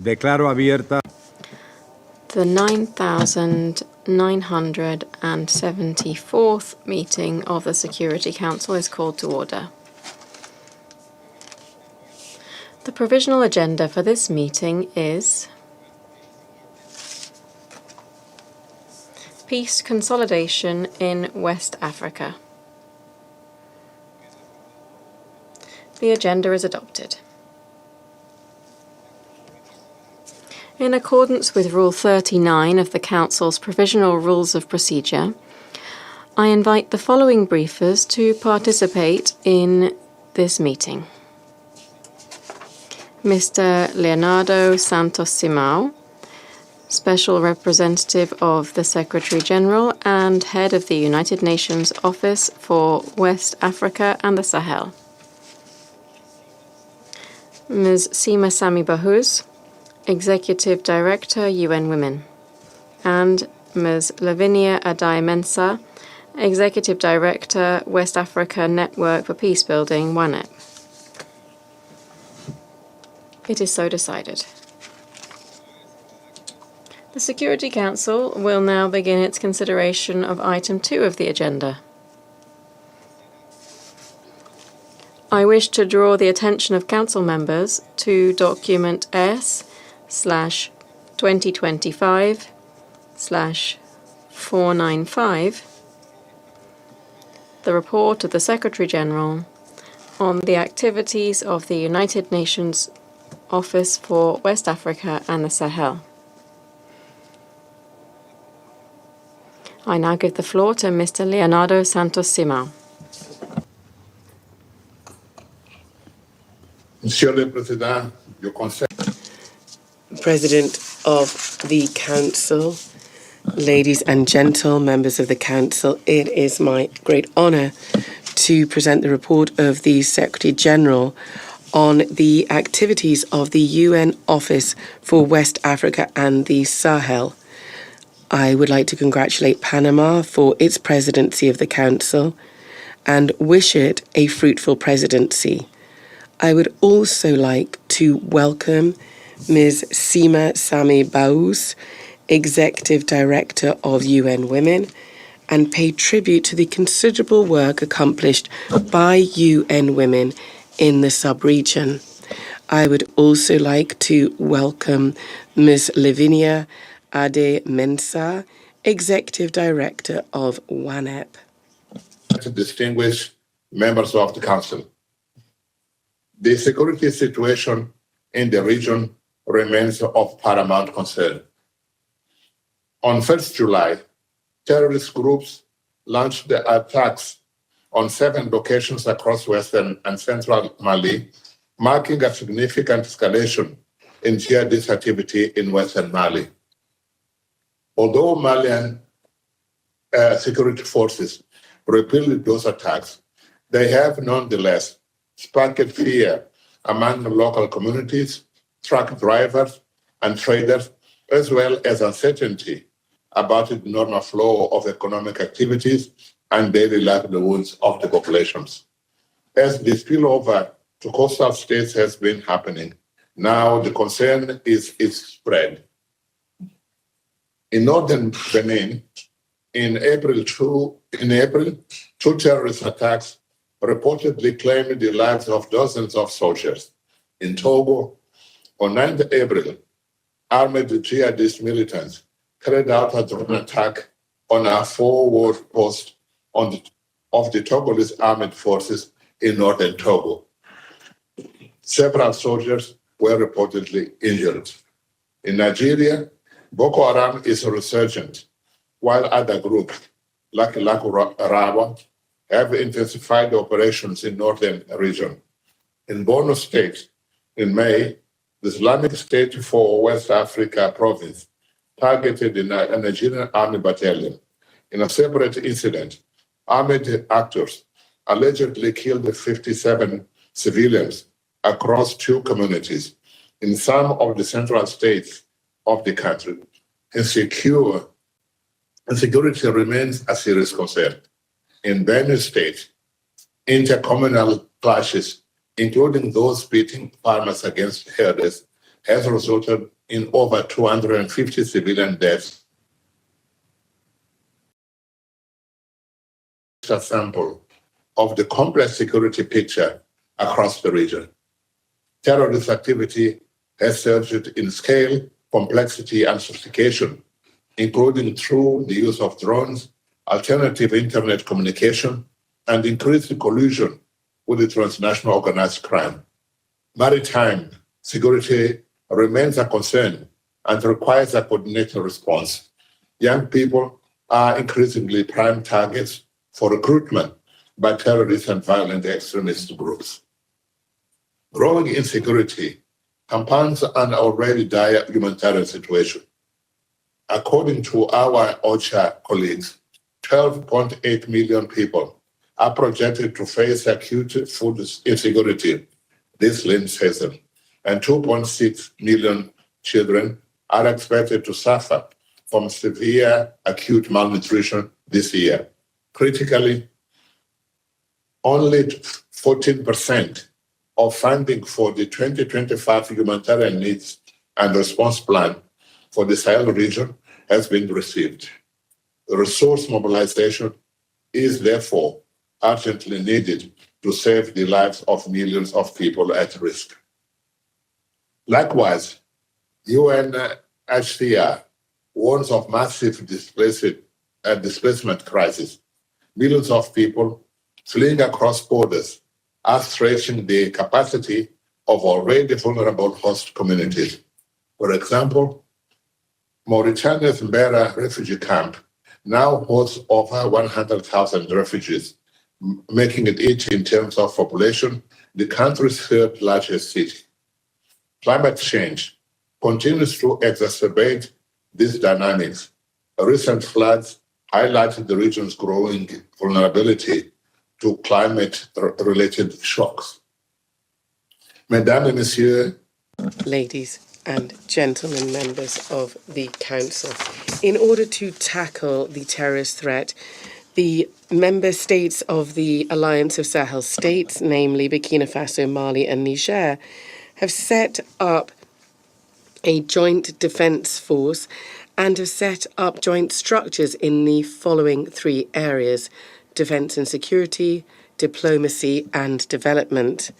Declaro abierta The 9,974th meeting of the Security Council is called to order. The provisional agenda for this meeting is peace consolidation in West Africa. The agenda is adopted. In accordance with Rule 39 of the Council's Provisional Rules of Procedure, I invite the following briefers to participate in this meeting. Mr. Leonardo Santos Simão, Special Representative of the Secretary-General and Head of the United Nations Office for West Africa and the Sahel. Ms. Sima Sami Bahous, Executive Director, UN Women, and Ms. Lavinia Adai-Mensah, Executive Director, West Africa Network for Peacebuilding, UNEP. It is so decided. The Security Council will now begin its consideration of Item 2 of the agenda. I wish to draw the attention of Council members to document S/2025/495, the report of the Secretary-General on the activities of the United Nations Office for West Africa and the Sahel. I now give the floor to Mr. Leonardo Santos Simão. Monsieur le Président, your consent. President of the Council, ladies and gentle members of the Council, it is my great honour to present the report of the Secretary-General on the activities of the UN Office for West Africa and the Sahel. I would like to congratulate Panama for its presidency of the Council and wish it a fruitful presidency. I would also like to welcome Ms. Sima Sami Bahous, Executive Director of UN Women, and pay tribute to the considerable work accomplished by UN Women in the sub-region. I would also like to welcome Ms. Lavinia Adai-Mensah, Executive Director of UNEP. Distinguished members of the Council, the security situation in the region remains of paramount concern. On 1st July, terrorist groups launched the attacks on 7 locations across western and central Mali, marking a significant escalation in jihadist activity in western Mali. Although Malian security forces repelled those attacks, they have nonetheless sparked fear among the local communities, truck drivers, and traders, as well as uncertainty about the normal flow of economic activities and daily livelihoods of the populations. As the spillover to coastal states has been happening, now the concern is its spread. In northern Benin, in April, two terrorist attacks reportedly claimed the lives of dozens of soldiers. In Togo, on 9th April, armed jihadist militants carried out a drone attack on a forward post of the Togolese armed forces in northern Togo. Several soldiers were reportedly injured. In Nigeria, Boko Haram is resurgent, while other groups, like Rawa, have intensified operations in northern region. In Borno State, in May, the Islamic State for West Africa province targeted a Nigerian army battalion. In a separate incident, armed actors allegedly killed 57 civilians across 2 communities in some of the central states of the country. Insecurity remains a serious concern. In Benue State, intercommunal clashes, including those pitting farmers against herders, has resulted in over 250 civilian deaths. A sample of the complex security picture across the region. Terrorist activity has surged in scale, complexity, and sophistication, including through the use of drones, alternative internet communication, and increased collusion with the transnational organized crime. Maritime security remains a concern and requires a coordinated response. Young people are increasingly prime targets for recruitment by terrorist and violent extremist groups. Growing insecurity compounds an already dire humanitarian situation. According to our OCHA colleagues, 12.8 million people are projected to face acute food insecurity this rainy season, and 2.6 million children are expected to suffer from severe acute malnutrition this year. Critically, only 14% of funding for the 2025 humanitarian needs and response plan for the Sahel region has been received. Resource mobilization is therefore urgently needed to save the lives of millions of people at risk. Likewise, UNHCR warns of massive displacement crisis. Millions of people fleeing across borders are stretching the capacity of already vulnerable host communities. For example, Mauritania's Mbera refugee camp now hosts over 100,000 refugees, making it each, in terms of population, the country's third largest city. Climate change continues to exacerbate these dynamics. Recent floods highlighted the region's growing vulnerability to climate-related shocks. Mesdames et Messieurs, ladies and gentlemen, members of the Council, in order to tackle the terrorist threat, the member states of the Alliance of Sahel States, namely Burkina Faso, Mali, and Niger, have set up a joint defence force and have set up joint structures in the following three areas: defence and security, diplomacy, and development.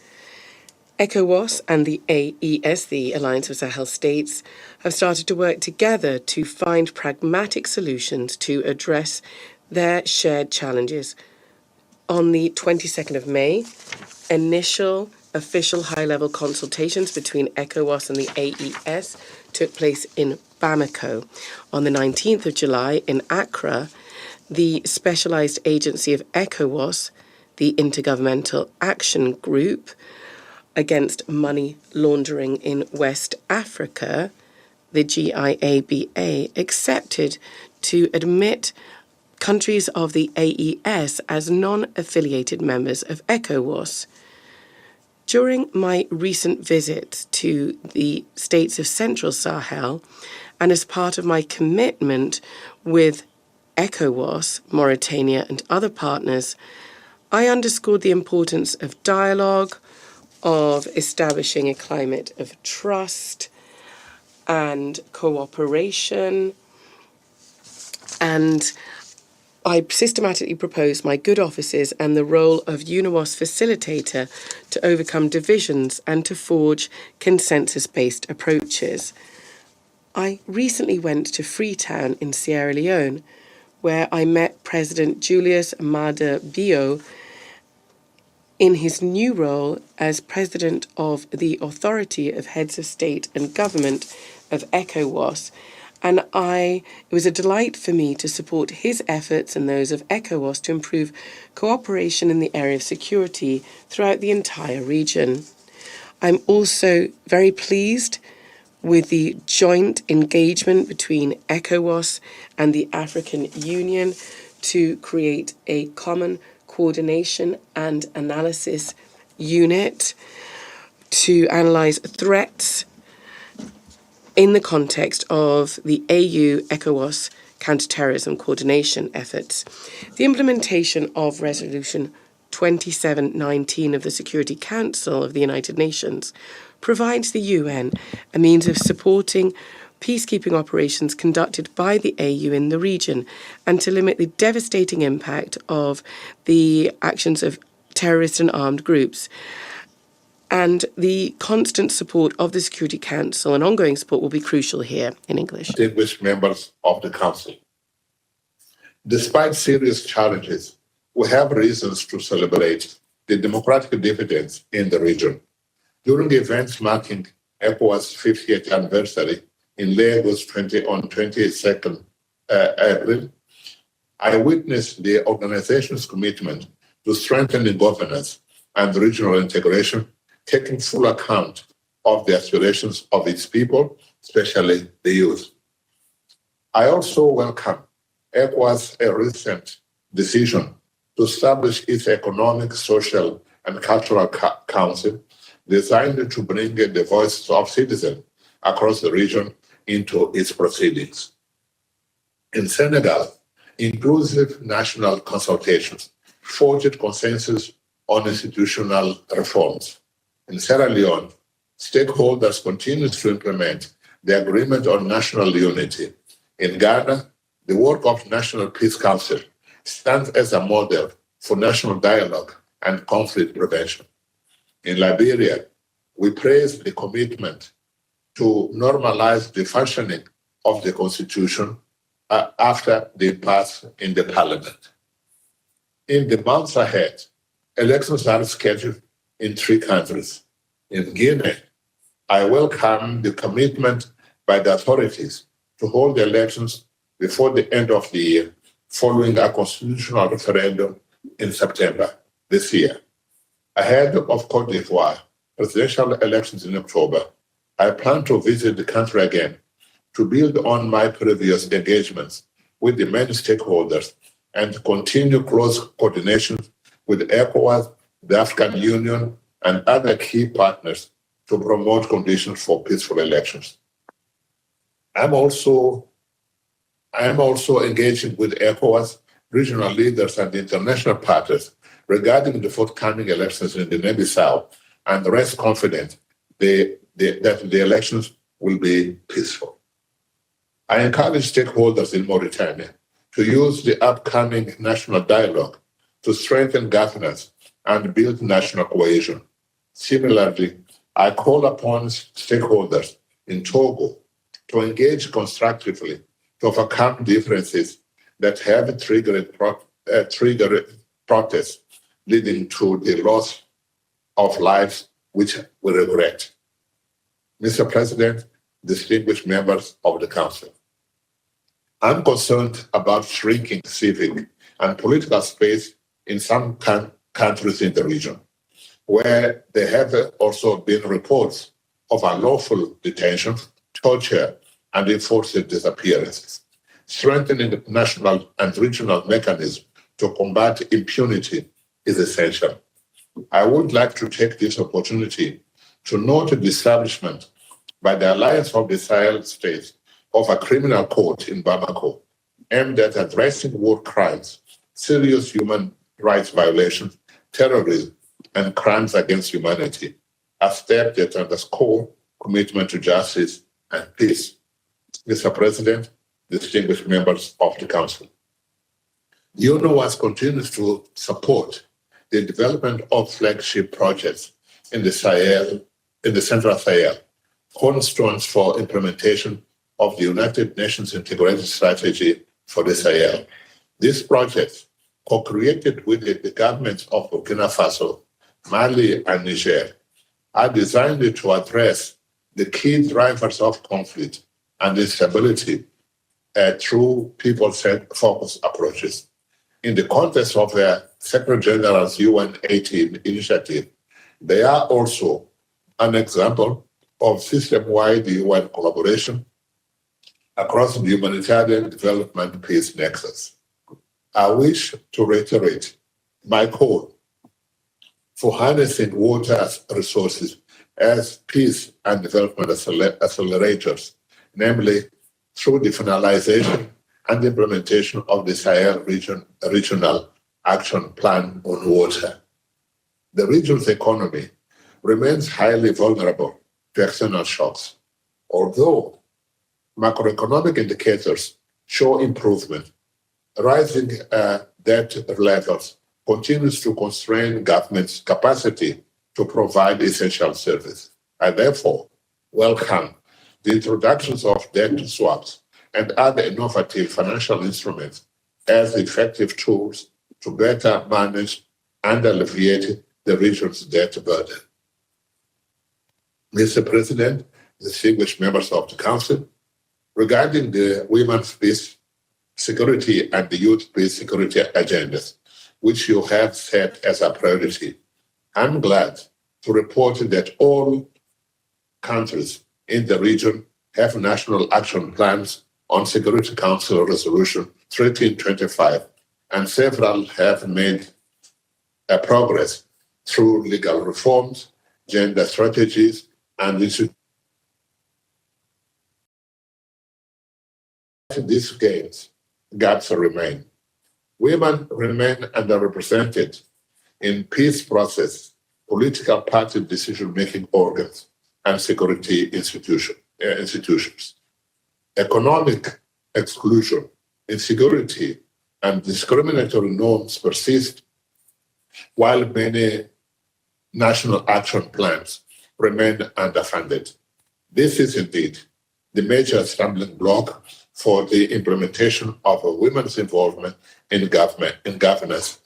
ECOWAS and the AES, the Alliance of Sahel States, have started to work together to find pragmatic solutions to address their shared challenges. On the 22nd of May, initial official high-level consultations between ECOWAS and the AES took place in Bamako. On the 19th of July in Accra, the specialised agency of ECOWAS, the Intergovernmental Action Group Against Money Laundering in West Africa, the GIABA, accepted to admit countries of the AES as non-affiliated members of ECOWAS. During my recent visit to the states of Central Sahel, and as part of my commitment with ECOWAS, Mauritania, and other partners, I underscored the importance of dialogue, of establishing a climate of trust and cooperation, and I systematically proposed my good offices and the role of UNOWAS facilitator to overcome divisions and to forge consensus-based approaches. I recently went to Freetown in Sierra Leone, where I met President Julius Maada Bio in his new role as President of the Authority of Heads of State and Government of ECOWAS, and it was a delight for me to support his efforts and those of ECOWAS to improve cooperation in the area of security throughout the entire region. I'm also very pleased with the joint engagement between ECOWAS and the African Union to create a common coordination and analysis unit to analyse threats in the context of the AU-ECOWAS counterterrorism coordination efforts. The implementation of Resolution 2719 of the Security Council of the United Nations provides the UN a means of supporting peacekeeping operations conducted by the AU in the region and to limit the devastating impact of the actions of terrorist and armed groups. And the constant support of the Security Council and ongoing support will be crucial here in English. Distinguished members of the Council, despite serious challenges, we have reasons to celebrate the democratic dividends in the region. During the events marking ECOWAS' 50th anniversary in Lagos on 22nd April, I witnessed the organization's commitment to strengthening governance and regional integration, taking full account of the aspirations of its people, especially the youth. I also welcome ECOWAS' recent decision to establish its Economic, Social, and Cultural Council, designed to bring the voices of citizens across the region into its proceedings. In Senegal, inclusive national consultations forged consensus on institutional reforms. In Sierra Leone, stakeholders continue to implement the agreement on national unity. In Ghana, the work of National Peace Council stands as a model for national dialogue and conflict prevention. In Liberia, we praise the commitment to normalize the functioning of the Constitution after the impasse in the Parliament. In the months ahead, elections are scheduled in 3 countries. In Guinea, I welcome the commitment by the authorities to hold the elections before the end of the year, following a constitutional referendum in September this year. Ahead of Côte d'Ivoire presidential elections in October, I plan to visit the country again to build on my previous engagements with the many stakeholders and continue close coordination with ECOWAS, the African Union, and other key partners to promote conditions for peaceful elections. I am also engaging with ECOWAS, regional leaders, and international partners regarding the forthcoming elections in Guinea-Bissau, and rest confident that the elections will be peaceful. I encourage stakeholders in Mauritania to use the upcoming national dialogue to strengthen governance and build national cohesion. Similarly, I call upon stakeholders in Togo to engage constructively to overcome differences that have triggered protests leading to the loss of lives, which we regret. Mr. President, distinguished members of the Council, I'm concerned about shrinking civic and political space in some countries in the region, where there have also been reports of unlawful detention, torture, and enforced disappearances. Strengthening the national and regional mechanisms to combat impunity is essential. I would like to take this opportunity to note the establishment by the Alliance of the Sahel States of a criminal court in Bamako aimed at addressing war crimes, serious human rights violations, terrorism, and crimes against humanity, a step that underscores commitment to justice and peace. Mr. President, distinguished members of the Council, the UNOWAS continues to support the development of flagship projects in the Sahel, in the Central Sahel, cornerstones for implementation of the United Nations Integrated Strategy for the Sahel. These projects, co-created with the governments of Burkina Faso, Mali, and Niger, are designed to address the key drivers of conflict and instability through people-focused approaches. In the context of the Secretary General's UN 18 initiative, they are also an example of system-wide UN collaboration across the humanitarian development peace nexus. I wish to reiterate my call for harnessing water resources as peace and development accelerators, namely through the finalization and implementation of the Sahel Regional Action Plan on Water. the region's economy remains highly vulnerable to external shocks. Although macroeconomic indicators show improvement, rising debt levels continues to constrain government's capacity to provide essential services. I therefore welcome the introductions of debt swaps and other innovative financial instruments as effective tools to better manage and alleviate the region's debt burden. Mr. President, distinguished members of the Council, regarding the women's peace, security, and the youth peace security agendas, which you have set as a priority, I'm glad to report that all countries in the region have national action plans on Security Council Resolution 1325, and several have made progress through legal reforms, gender strategies, and these gaps remain. Women remain underrepresented in peace process, political party decision-making organs, and security institutions. Economic exclusion, insecurity, and discriminatory norms persist, while many national action plans remain underfunded. This is indeed the major stumbling block for the implementation of a women's involvement in governance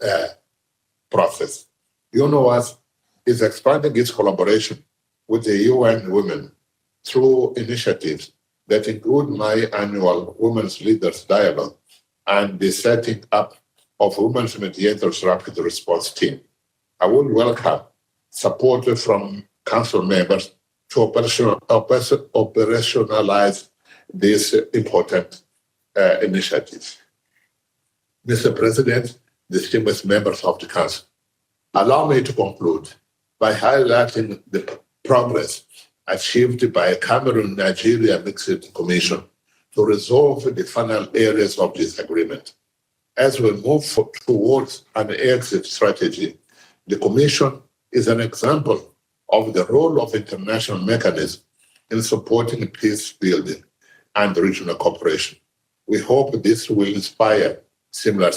process. UNOWAS is expanding its collaboration with the UN Women through initiatives that include my annual Women's Leaders Dialogue and the setting up of Women's Mediators Rapid Response Team. I would welcome support from Council members to operationalize these important initiatives. Mr. President, distinguished members of the Council, allow me to conclude by highlighting the progress achieved by Cameroon-Nigeria Mixed Commission to resolve the final areas of disagreement. As we move towards an exit strategy, the Commission is an example of the role of international mechanisms in supporting peace building and regional cooperation. We hope this will inspire similar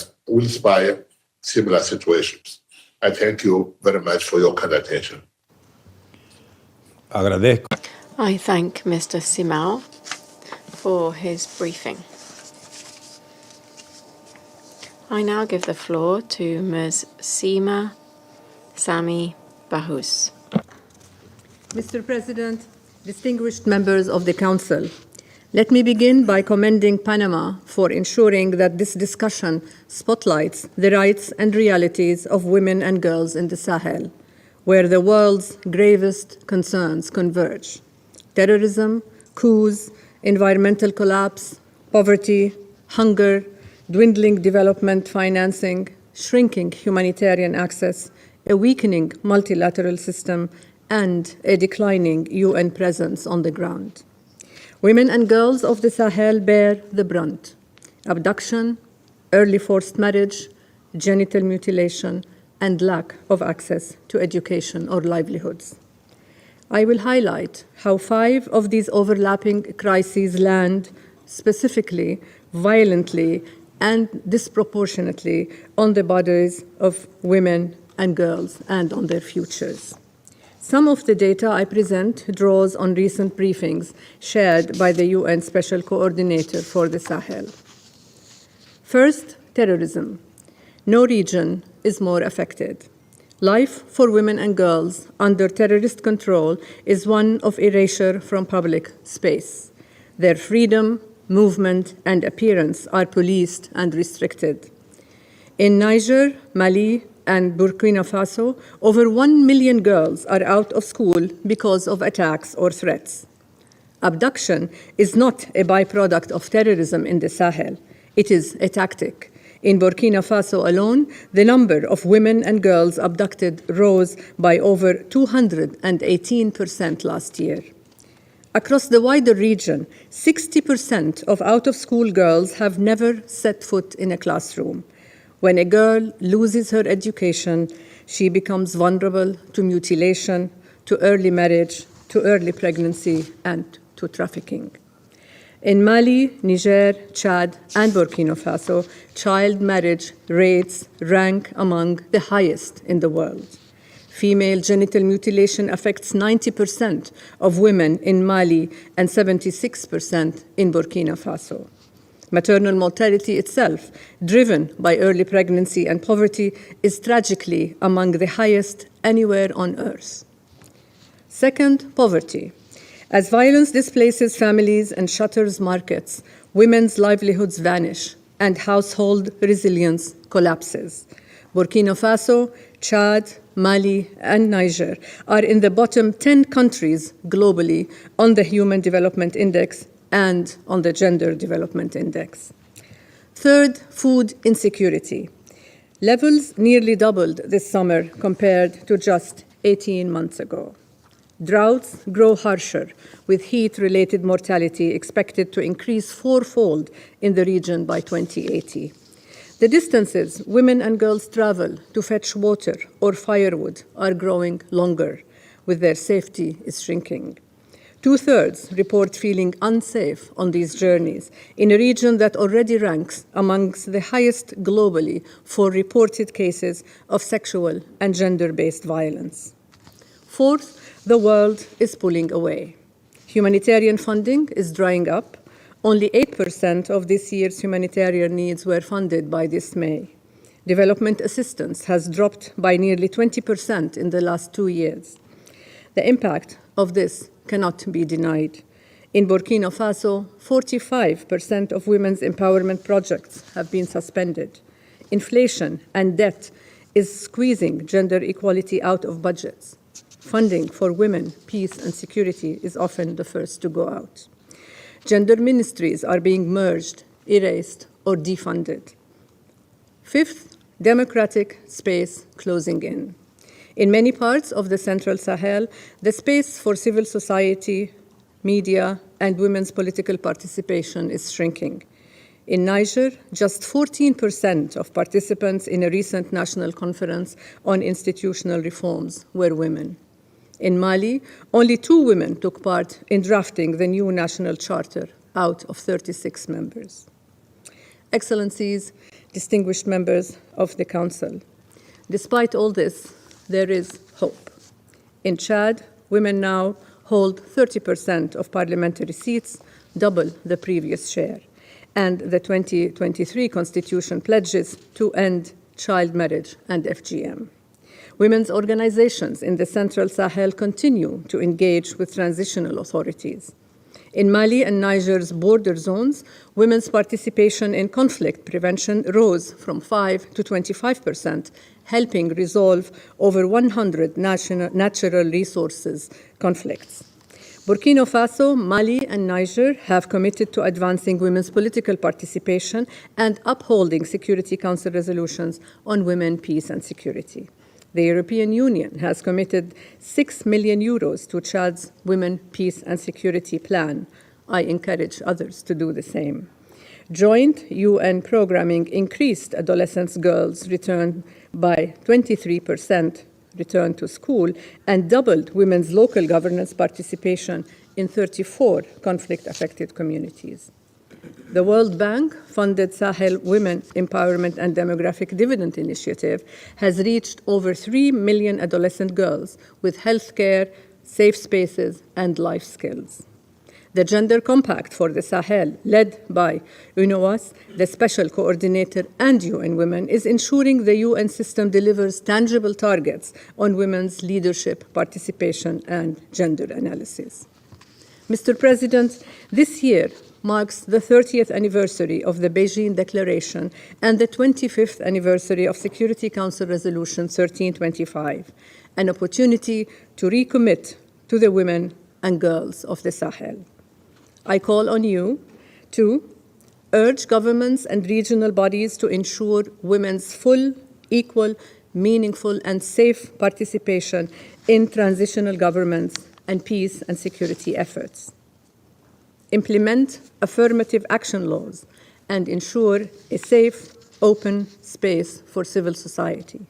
situations. I thank you very much for your kind attention. Agradezco. I thank Mr. Simao for his briefing. I now give the floor to Ms. Seema Sami Bahous. Mr. President, distinguished members of the Council, let me begin by commending Panama for ensuring that this discussion spotlights the rights and realities of women and girls in the Sahel, where the world's gravest concerns converge: terrorism, coups, environmental collapse, poverty, hunger, dwindling development financing, shrinking humanitarian access, a weakening multilateral system, and a declining UN presence on the ground. Women and girls of the Sahel bear the brunt: abduction, early forced marriage, genital mutilation, and lack of access to education or livelihoods. I will highlight how 5 of these overlapping crises land specifically, violently, and disproportionately on the bodies of women and girls and on their futures. Some of the data I present draws on recent briefings shared by the UN Special Coordinator for the Sahel. First, terrorism. No region is more affected. Life for women and girls under terrorist control is one of erasure from public space. Their freedom, movement, and appearance are policed and restricted. In Niger, Mali, and Burkina Faso, over 1 million girls are out of school because of attacks or threats. Abduction is not a byproduct of terrorism in the Sahel. It is a tactic. In Burkina Faso alone, the number of women and girls abducted rose by over 218% last year. Across the wider region, 60% of out-of-school girls have never set foot in a classroom. When a girl loses her education, she becomes vulnerable to mutilation, to early marriage, to early pregnancy, and to trafficking. In Mali, Niger, Chad, and Burkina Faso, child marriage rates rank among the highest in the world. Female genital mutilation affects 90% of women in Mali and 76% in Burkina Faso. Maternal mortality itself, driven by early pregnancy and poverty, is tragically among the highest anywhere on earth. Second, poverty. As violence displaces families and shutters markets, women's livelihoods vanish and household resilience collapses. Burkina Faso, Chad, Mali, and Niger are in the bottom 10 countries globally on the Human Development Index and on the Gender Development Index. Third, food insecurity. Levels nearly doubled this summer compared to just 18 months ago. Droughts grow harsher, with heat-related mortality expected to increase fourfold in the region by 2080. The distances women and girls travel to fetch water or firewood are growing longer, with their safety is shrinking. 2/3 report feeling unsafe on these journeys in a region that already ranks amongst the highest globally for reported cases of sexual and gender-based violence. Fourth, the world is pulling away. Humanitarian funding is drying up. Only 8% of this year's humanitarian needs were funded by this May. Development assistance has dropped by nearly 20% in the last 2 years. The impact of this cannot be denied. In Burkina Faso, 45% of women's empowerment projects have been suspended. Inflation and debt is squeezing gender equality out of budgets. Funding for women, peace, and security is often the first to go out. Gender ministries are being merged, erased, or defunded. Fifth, democratic space closing in. In many parts of the Central Sahel, the space for civil society, media, and women's political participation is shrinking. In Niger, just 14% of participants in a recent national conference on institutional reforms were women. In Mali, only 2 women took part in drafting the new national charter out of 36 members. Excellencies, distinguished members of the Council, despite all this, there is hope. In Chad, women now hold 30% of parliamentary seats, double the previous share, and the 2023 constitution pledges to end child marriage and FGM. Women's organizations in the Central Sahel continue to engage with transitional authorities. In Mali and Niger's border zones, women's participation in conflict prevention rose from 5 to 25%, helping resolve over 100 natural resources conflicts. Burkina Faso, Mali, and Niger have committed to advancing women's political participation and upholding Security Council resolutions on women, peace, and security. The European Union has committed €6 million to Chad's Women, Peace and Security Plan. I encourage others to do the same. Joint UN programming increased adolescent girls' return by 23% return to school and doubled women's local governance participation in 34 conflict-affected communities. The World Bank-funded Sahel Women Empowerment and Demographic Dividend Initiative has reached over 3 million adolescent girls with health care, safe spaces, and life skills. The Gender Compact for the Sahel, led by UNOWAS, the Special Coordinator, and UN Women, is ensuring the UN system delivers tangible targets on women's leadership, participation, and gender analysis. Mr. President, this year marks the 30th anniversary of the Beijing Declaration and the 25th anniversary of Security Council Resolution 1325, an opportunity to recommit to the women and girls of the Sahel. I call on you to urge governments and regional bodies to ensure women's full, equal, meaningful, and safe participation in transitional governments and peace and security efforts. Implement affirmative action laws and ensure a safe, open space for civil society.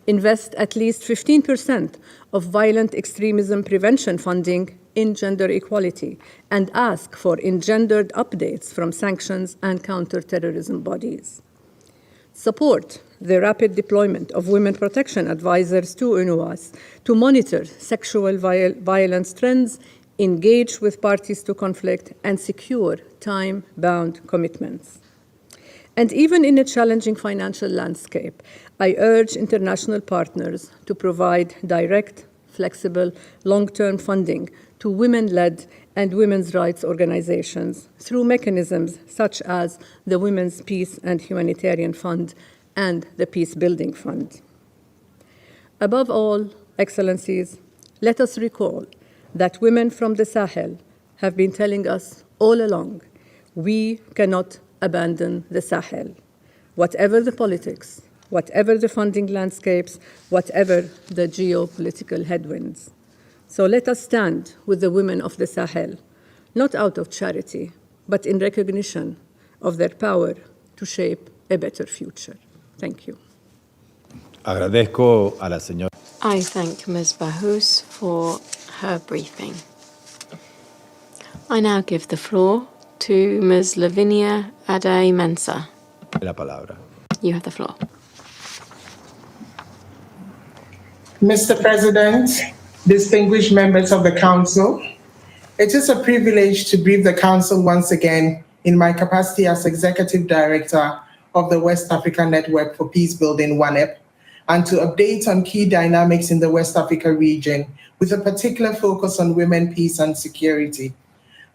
Invest at least 15% of violent extremism prevention funding in gender equality, and ask for engendered updates from sanctions and counterterrorism bodies. Support the rapid deployment of women protection advisors to UNOWAS to monitor sexual violence trends, engage with parties to conflict, and secure time-bound commitments. And even in a challenging financial landscape, I urge international partners to provide direct, flexible, long-term funding to women-led and women's rights organizations through mechanisms such as the Women's Peace and Humanitarian Fund and the Peace Building Fund. Above all, Excellencies, let us recall that women from the Sahel have been telling us all along, we cannot abandon the Sahel. Whatever the politics, whatever the funding landscapes, whatever the geopolitical headwinds. So let us stand with the women of the Sahel, not out of charity, but in recognition of their power to shape a better future. Thank you. Agradezco a la señora. I thank Ms. Bahous for her briefing. I now give the floor to Ms. Lavinia Adey-Mensah. La palabra. You have the floor. Mr. President, distinguished members of the Council, it is a privilege to brief the Council once again in my capacity as Executive Director of the West Africa Network for Peace Building, UNEP, and to update on key dynamics in the West Africa region with a particular focus on women, peace, and security.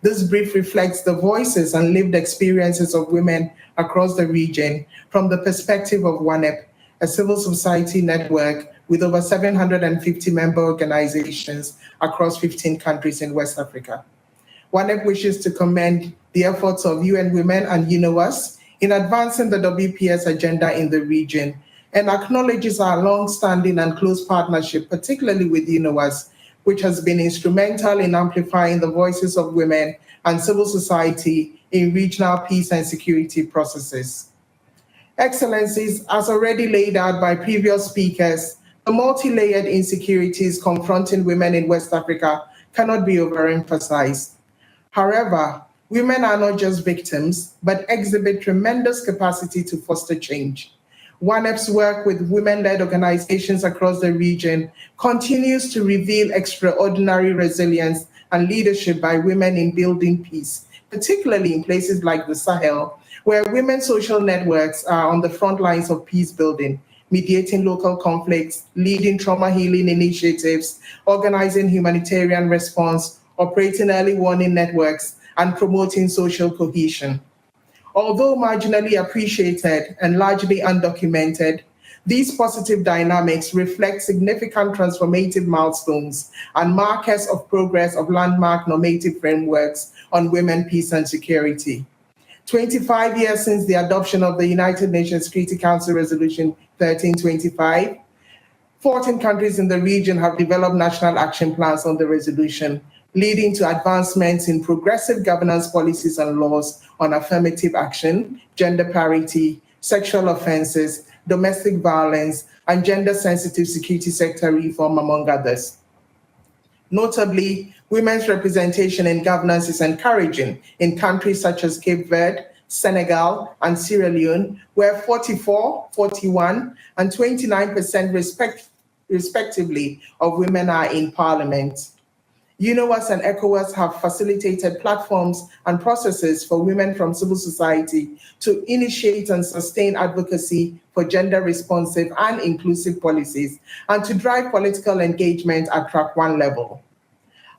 This brief reflects the voices and lived experiences of women across the region from the perspective of UNEP, a civil society network with over 750 member organizations across 15 countries in West Africa. UNEP wishes to commend the efforts of UN Women and UNOWAS in advancing the WPS agenda in the region and acknowledges our long-standing and close partnership, particularly with UNOWAS, which has been instrumental in amplifying the voices of women and civil society in regional peace and security processes. Excellencies, as already laid out by previous speakers, the multi-layered insecurities confronting women in West Africa cannot be overemphasized. However, women are not just victims, but exhibit tremendous capacity to foster change. UNEP's work with women-led organizations across the region continues to reveal extraordinary resilience and leadership by women in building peace, particularly in places like the Sahel, where women's social networks are on the front lines of peace building, mediating local conflicts, leading trauma healing initiatives, organizing humanitarian response, operating early warning networks, and promoting social cohesion. Although marginally appreciated and largely undocumented, these positive dynamics reflect significant transformative milestones and markers of progress of landmark normative frameworks on women, peace, and security. 25 years since the adoption of the United Nations Security Council Resolution 1325, 14 countries in the region have developed national action plans on the resolution, leading to advancements in progressive governance policies and laws on affirmative action, gender parity, sexual offenses, domestic violence, and gender-sensitive security sector reform, among others. Notably, women's representation in governance is encouraging in countries such as Cape Verde, Senegal, and Sierra Leone, where 44, 41, and 29% respectively of women are in parliament. UNOWAS and ECOWAS have facilitated platforms and processes for women from civil society to initiate and sustain advocacy for gender-responsive and inclusive policies and to drive political engagement at track 1 level.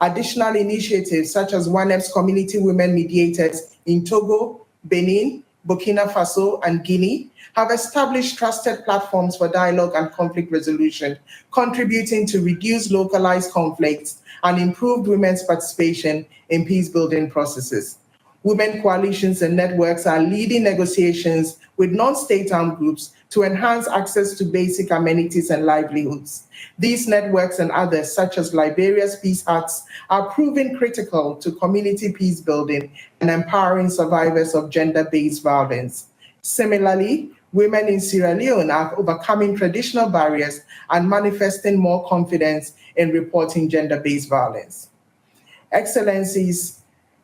Additional initiatives such as UNEP's community women mediators in Togo, Benin, Burkina Faso, and Guinea have established trusted platforms for dialogue and conflict resolution, contributing to reduce localized conflicts and improved women's participation in peace-building processes. Women coalitions and networks are leading negotiations with non-state armed groups to enhance access to basic amenities and livelihoods. These networks and others, such as Liberia's Peace Huts, are proving critical to community peace building and empowering survivors of gender-based violence. Similarly, Women in Sierra Leone are overcoming traditional barriers and manifesting more confidence in reporting gender-based violence. Excellencies,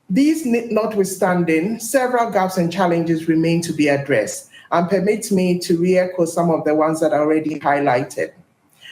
these notwithstanding, several gaps and challenges remain to be addressed, and permit me to re-echo some of the ones that are already highlighted.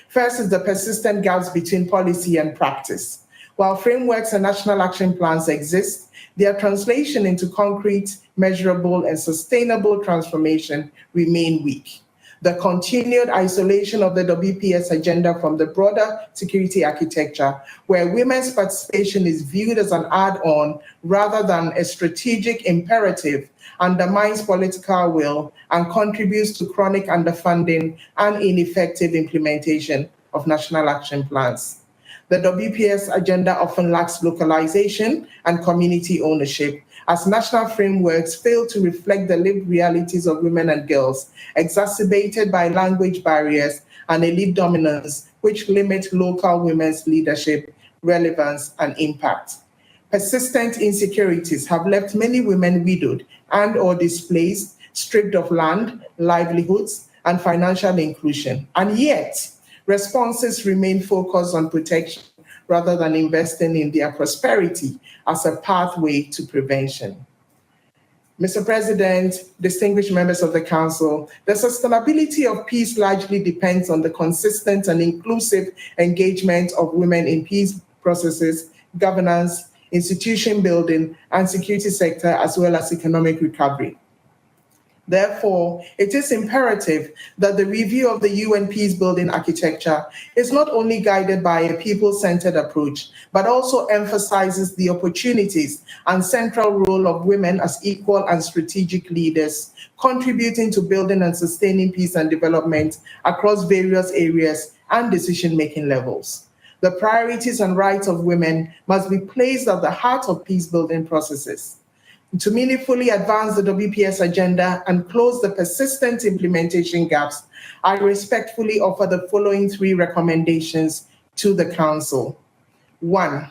First is the persistent gaps between policy and practice. While frameworks and national action plans exist, their translation into concrete, measurable, and sustainable transformation remain weak. The continued isolation of the WPS agenda from the broader security architecture, where women's participation is viewed as an add-on rather than a strategic imperative, undermines political will and contributes to chronic underfunding and ineffective implementation of national action plans. The WPS agenda often lacks localization and community ownership, as national frameworks fail to reflect the lived realities of women and girls, exacerbated by language barriers and elite dominance, which limit local women's leadership, relevance, and impact. Persistent insecurities have left many women widowed and/or displaced, stripped of land, livelihoods, and financial inclusion. And yet, responses remain focused on protection rather than investing in their prosperity as a pathway to prevention. Mr. President, distinguished members of the Council, the sustainability of peace largely depends on the consistent and inclusive engagement of women in peace processes, governance, institution building, and security sector, as well as economic recovery. Therefore, it is imperative that the review of the UN peace-building architecture is not only guided by a people-centered approach, but also emphasizes the opportunities and central role of women as equal and strategic leaders, contributing to building and sustaining peace and development across various areas and decision-making levels. The priorities and rights of women must be placed at the heart of peace-building processes. To meaningfully advance the WPS agenda and close the persistent implementation gaps, I respectfully offer the following 3 recommendations to the Council. 1,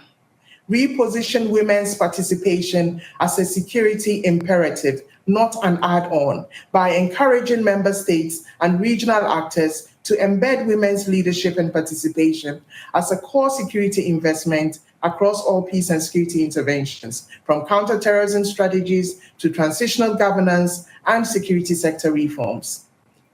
reposition women's participation as a security imperative, not an add-on, by encouraging member states and regional actors to embed women's leadership and participation as a core security investment across all peace and security interventions, from counterterrorism strategies to transitional governance and security sector reforms.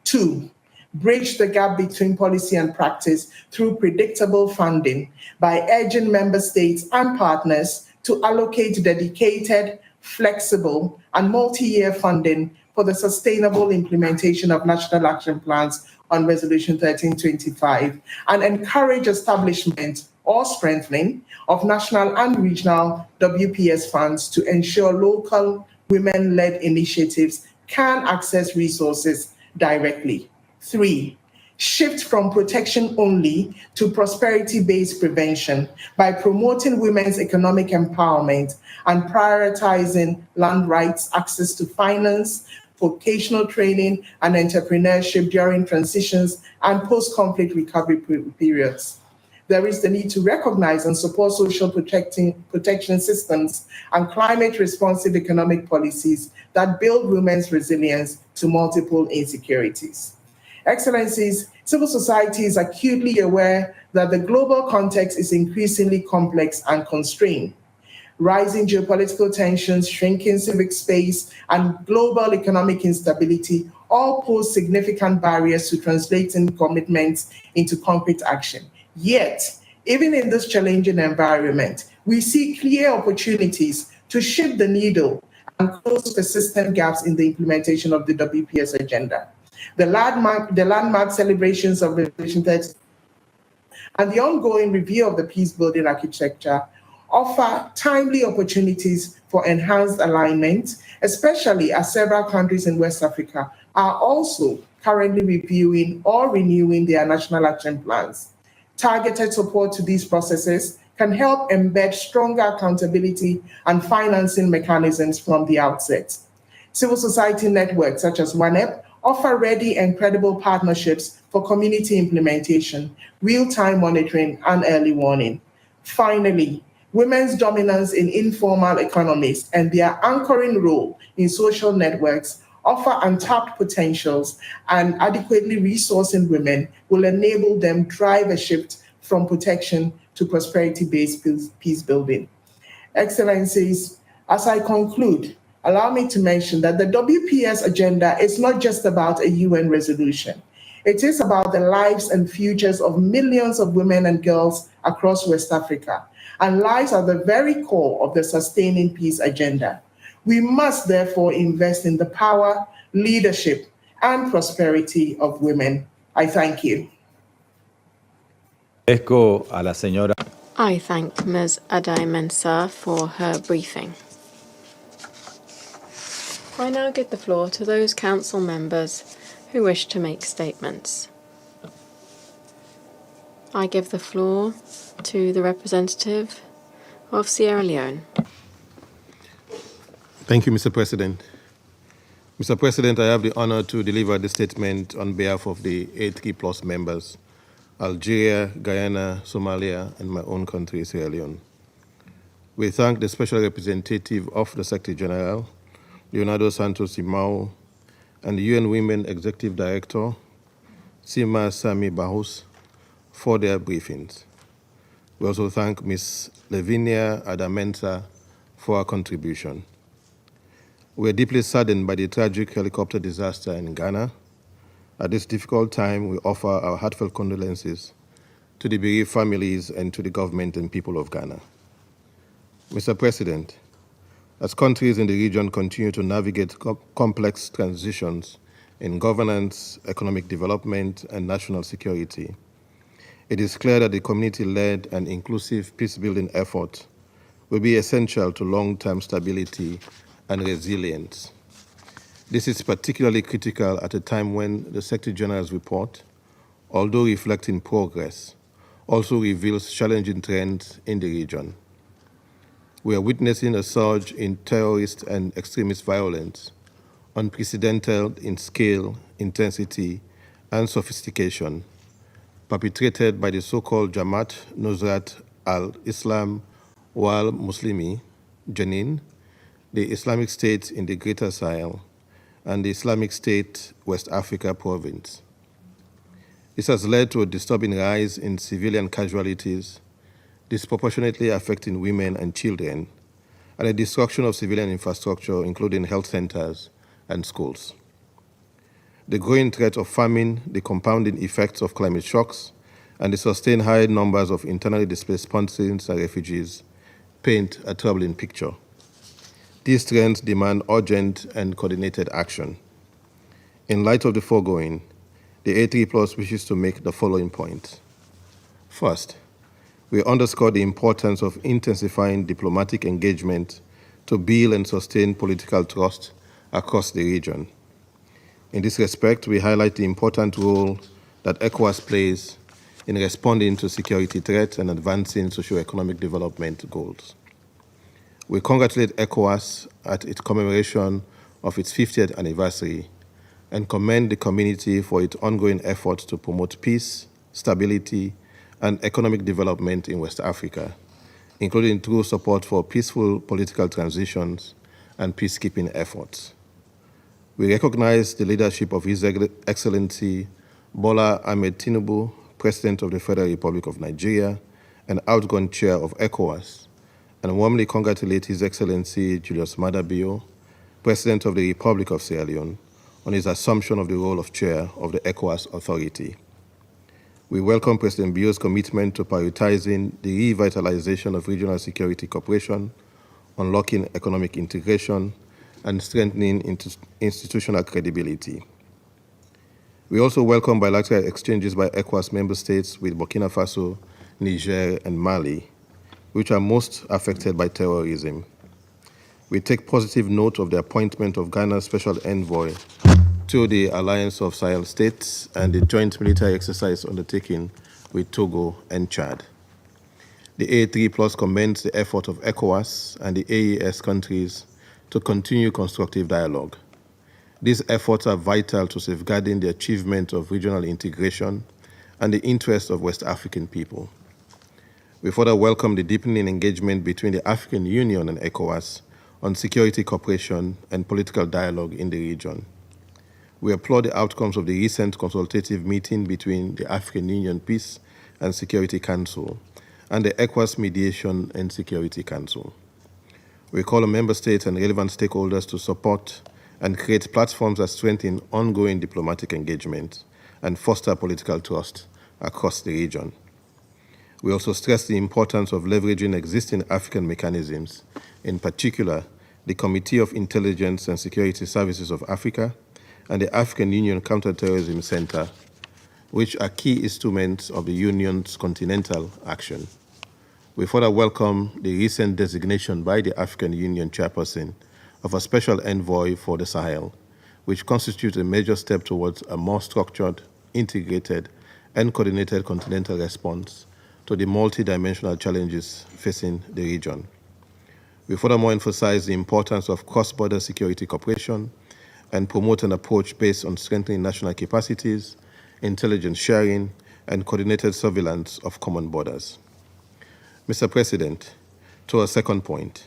2, bridge the gap between policy and practice through predictable funding by urging member states and partners to allocate dedicated, flexible, and multi-year funding for the sustainable implementation of national action plans on Resolution 1325, and encourage establishment or strengthening of national and regional WPS funds to ensure local women-led initiatives can access resources directly. 3, shift from protection only to prosperity-based prevention by promoting women's economic empowerment and prioritizing land rights, access to finance, vocational training, and entrepreneurship during transitions and post-conflict recovery periods. There is the need to recognize and support social protection systems and climate-responsive economic policies that build women's resilience to multiple insecurities. Excellencies, civil society is acutely aware that the global context is increasingly complex and constrained. Rising geopolitical tensions, shrinking civic space, and global economic instability all pose significant barriers to translating commitments into concrete action. Yet, even in this challenging environment, we see clear opportunities to shift the needle and close persistent gaps in the implementation of the WPS agenda. The landmark celebrations of Resolution 30 and the ongoing review of the peace-building architecture offer timely opportunities for enhanced alignment, especially as several countries in West Africa are also currently reviewing or renewing their national action plans. Targeted support to these processes can help embed stronger accountability and financing mechanisms from the outset. Civil society networks such as WANEP offer ready and credible partnerships for community implementation, real-time monitoring, and early warning. Finally, women's dominance in informal economies and their anchoring role in social networks offer untapped potentials, and adequately resourcing women will enable them drive a shift from protection to prosperity-based peace building. Excellencies, as I conclude, allow me to mention that the WPS agenda is not just about a UN resolution. It is about the lives and futures of millions of women and girls across West Africa, and lives at the very core of the sustaining peace agenda. We must therefore invest in the power, leadership, and prosperity of women. I thank you. Agradezco a la señora. I thank Ms. Adai Mensah for her briefing. I now give the floor to those council members who wish to make statements. I give the floor to the representative of Sierra Leone. Thank you, Mr. President. Mr. President, I have the honor to deliver the statement on behalf of the A3 Plus members, Algeria, Guyana, Somalia, and my own country, Sierra Leone. We thank the Special Representative of the Secretary General, Leonardo Santos Simao, and the UN Women Executive Director, Sima Sami Bahous, for their briefings. We also thank Ms. Lavinia Adamensa for her contribution. We are deeply saddened by the tragic helicopter disaster in Ghana. At this difficult time, we offer our heartfelt condolences to the bereaved families and to the government and people of Ghana. Mr. President, as countries in the region continue to navigate complex transitions in governance, economic development, and national security, it is clear that the community-led and inclusive peace-building effort will be essential to long-term stability and resilience. This is particularly critical at a time when the Secretary General's report, although reflecting progress, also reveals challenging trends in the region. We are witnessing a surge in terrorist and extremist violence, unprecedented in scale, intensity, and sophistication, perpetrated by the so-called Jamaat Nusrat al-Islam wal Muslimi, Jenin, the Islamic State in the Greater Sahel, and the Islamic State West Africa province. This has led to a disturbing rise in civilian casualties, disproportionately affecting women and children, and a destruction of civilian infrastructure, including health centers and schools. The growing threat of famine, the compounding effects of climate shocks, and the sustained high numbers of internally displaced persons and refugees paint a troubling picture. These trends demand urgent and coordinated action. In light of the foregoing, the A3 Plus wishes to make the following points. First, we underscore the importance of intensifying diplomatic engagement to build and sustain political trust across the region. In this respect, we highlight the important role that ECOWAS plays in responding to security threats and advancing socio-economic development goals. We congratulate ECOWAS at its commemoration of its 50th anniversary and commend the community for its ongoing efforts to promote peace, stability, and economic development in West Africa, including through support for peaceful political transitions and peacekeeping efforts. We recognize the leadership of His Excellency Bola Ahmed Tinubu, President of the Federal Republic of Nigeria and outgoing chair of ECOWAS, and warmly congratulate His Excellency Julius Maada Bio, President of the Republic of Sierra Leone, on his assumption of the role of chair of the ECOWAS Authority. We welcome President Bio's commitment to prioritizing the revitalization of regional security cooperation, unlocking economic integration, and strengthening institutional credibility. We also welcome bilateral exchanges by ECOWAS member states with Burkina Faso, Niger, and Mali, which are most affected by terrorism. We take positive note of the appointment of Ghana's special envoy to the Alliance of Sahel States and the joint military exercise undertaken with Togo and Chad. The A3 Plus commends the effort of ECOWAS and the AES countries to continue constructive dialogue. These efforts are vital to safeguarding the achievement of regional integration and the interests of West African people. We further welcome the deepening engagement between the African Union and ECOWAS on security cooperation and political dialogue in the region. We applaud the outcomes of the recent consultative meeting between the African Union Peace and Security Council and the ECOWAS Mediation and Security Council. We call on member states and relevant stakeholders to support and create platforms that strengthen ongoing diplomatic engagement and foster political trust across the region. We also stress the importance of leveraging existing African mechanisms, in particular, the Committee of Intelligence and Security Services of Africa and the African Union Counterterrorism Center, which are key instruments of the Union's continental action. We further welcome the recent designation by the African Union chairperson of a special envoy for the Sahel, which constitutes a major step towards a more structured, integrated, and coordinated continental response to the multidimensional challenges facing the region. We furthermore emphasize the importance of cross-border security cooperation and promote an approach based on strengthening national capacities, intelligence sharing, and coordinated surveillance of common borders. Mr. President, to our second point,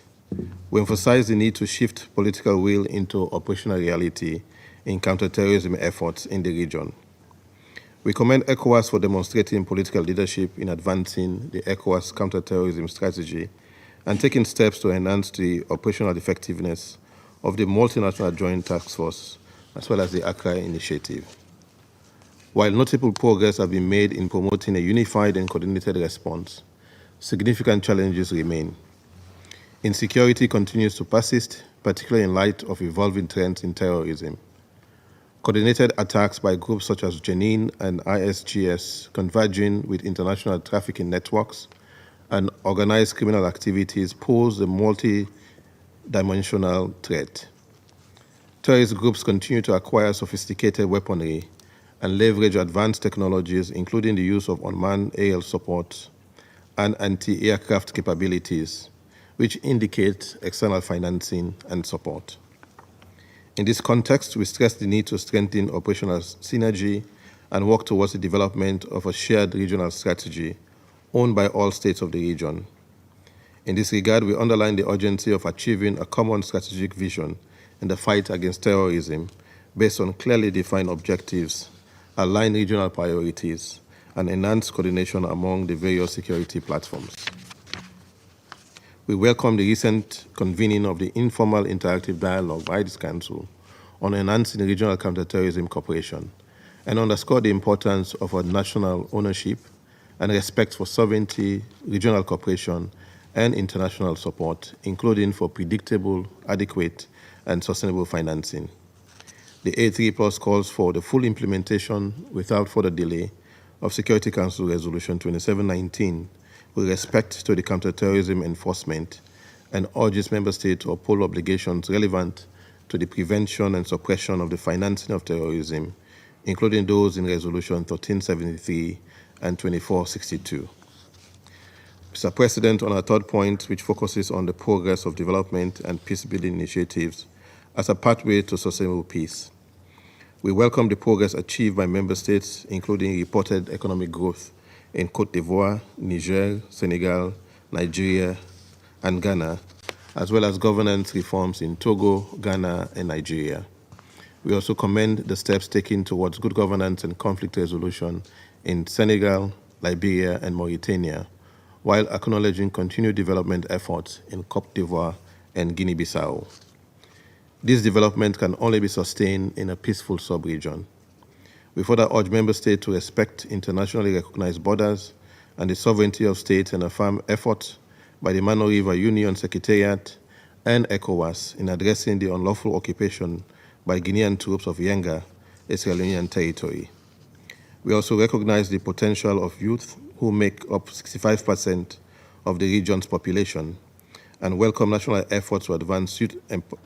we emphasize the need to shift political will into operational reality in counterterrorism efforts in the region. We commend ECOWAS for demonstrating political leadership in advancing the ECOWAS counterterrorism strategy and taking steps to enhance the operational effectiveness of the multinational joint task force, as well as the Accra Initiative. While notable progress has been made in promoting a unified and coordinated response, significant challenges remain. Insecurity continues to persist, particularly in light of evolving trends in terrorism. Coordinated attacks by groups such as Jenin and ISGS converging with international trafficking networks and organized criminal activities pose a multi-dimensional threat. Terrorist groups continue to acquire sophisticated weaponry and leverage advanced technologies, including the use of unmanned aerial support and anti-aircraft capabilities, which indicate external financing and support. In this context, we stress the need to strengthen operational synergy and work towards the development of a shared regional strategy owned by all states of the region. In this regard, we underline the urgency of achieving a common strategic vision in the fight against terrorism based on clearly defined objectives, aligned regional priorities, and enhanced coordination among the various security platforms. We welcome the recent convening of the informal interactive dialogue by this Council on enhancing regional counterterrorism cooperation and underscore the importance of a national ownership and respect for sovereignty, regional cooperation, and international support, including for predictable, adequate, and sustainable financing. The A3 Plus calls for the full implementation without further delay of Security Council Resolution 2719 with respect to the counterterrorism enforcement and urges Member States to uphold obligations relevant to the prevention and suppression of the financing of terrorism, including those in Resolution 1373 and 2462. Mr. President, on our third point, which focuses on the progress of development and peace-building initiatives as a pathway to sustainable peace, we welcome the progress achieved by Member States, including reported economic growth in Côte d'Ivoire, Niger, Senegal, Nigeria, and Ghana, as well as governance reforms in Togo, Ghana, and Nigeria. We also commend the steps taken towards good governance and conflict resolution in Senegal, Liberia, and Mauritania, while acknowledging continued development efforts in Côte d'Ivoire and Guinea-Bissau. This development can only be sustained in a peaceful sub-region. We further urge Member States to respect internationally recognized borders and the sovereignty of states and affirm efforts by the Mano River Union Secretariat and ECOWAS in addressing the unlawful occupation by Guinean troops of Yenga, a Sierra Leonean territory. We also recognize the potential of youth, who make up 65% of the region's population, and welcome national efforts to advance youth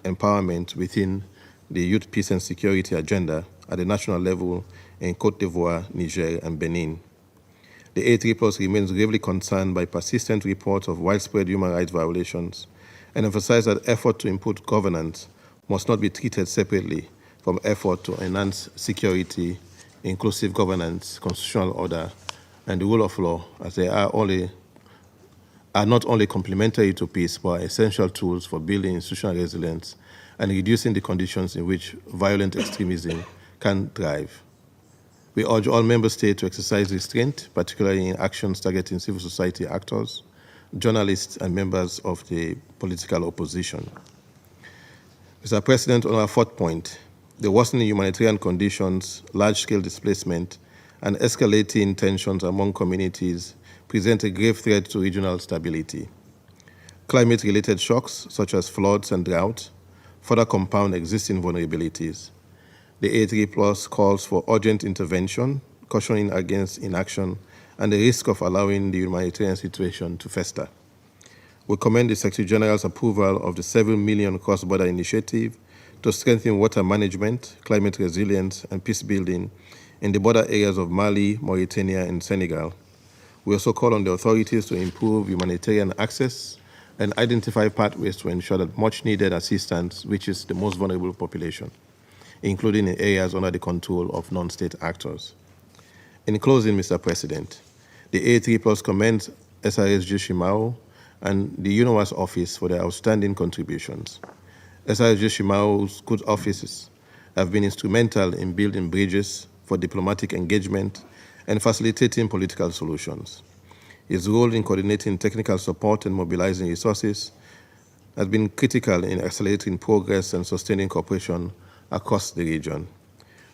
empowerment within the Youth Peace and Security agenda at the national level in Côte d'Ivoire, Niger, and Benin. The A3 Plus remains gravely concerned by persistent reports of widespread human rights violations and emphasizes that effort to improve governance must not be treated separately from effort to enhance security, inclusive governance, constitutional order, and the rule of law, as they are not only complementary to peace, but are essential tools for building institutional resilience and reducing the conditions in which violent extremism can thrive. We urge all member states to exercise restraint, particularly in actions targeting civil society actors, journalists, and members of the political opposition. Mr. President, on our fourth point, the worsening humanitarian conditions, large-scale displacement, and escalating tensions among communities present a grave threat to regional stability. Climate-related shocks, such as floods and drought, further compound existing vulnerabilities. The A3 Plus calls for urgent intervention, cautioning against inaction and the risk of allowing the humanitarian situation to fester. We commend the Secretary General's approval of the 7 million cross-border initiative to strengthen water management, climate resilience, and peace building in the border areas of Mali, Mauritania, and Senegal. We also call on the authorities to improve humanitarian access and identify pathways to ensure that much-needed assistance reaches the most vulnerable population, including in areas under the control of non-state actors. In closing, Mr. President, the A3 Plus commends SRSG Shimao and the UNOWAS office for their outstanding contributions. SRSG Shimao's good offices have been instrumental in building bridges for diplomatic engagement and facilitating political solutions. His role in coordinating technical support and mobilizing resources has been critical in accelerating progress and sustaining cooperation across the region.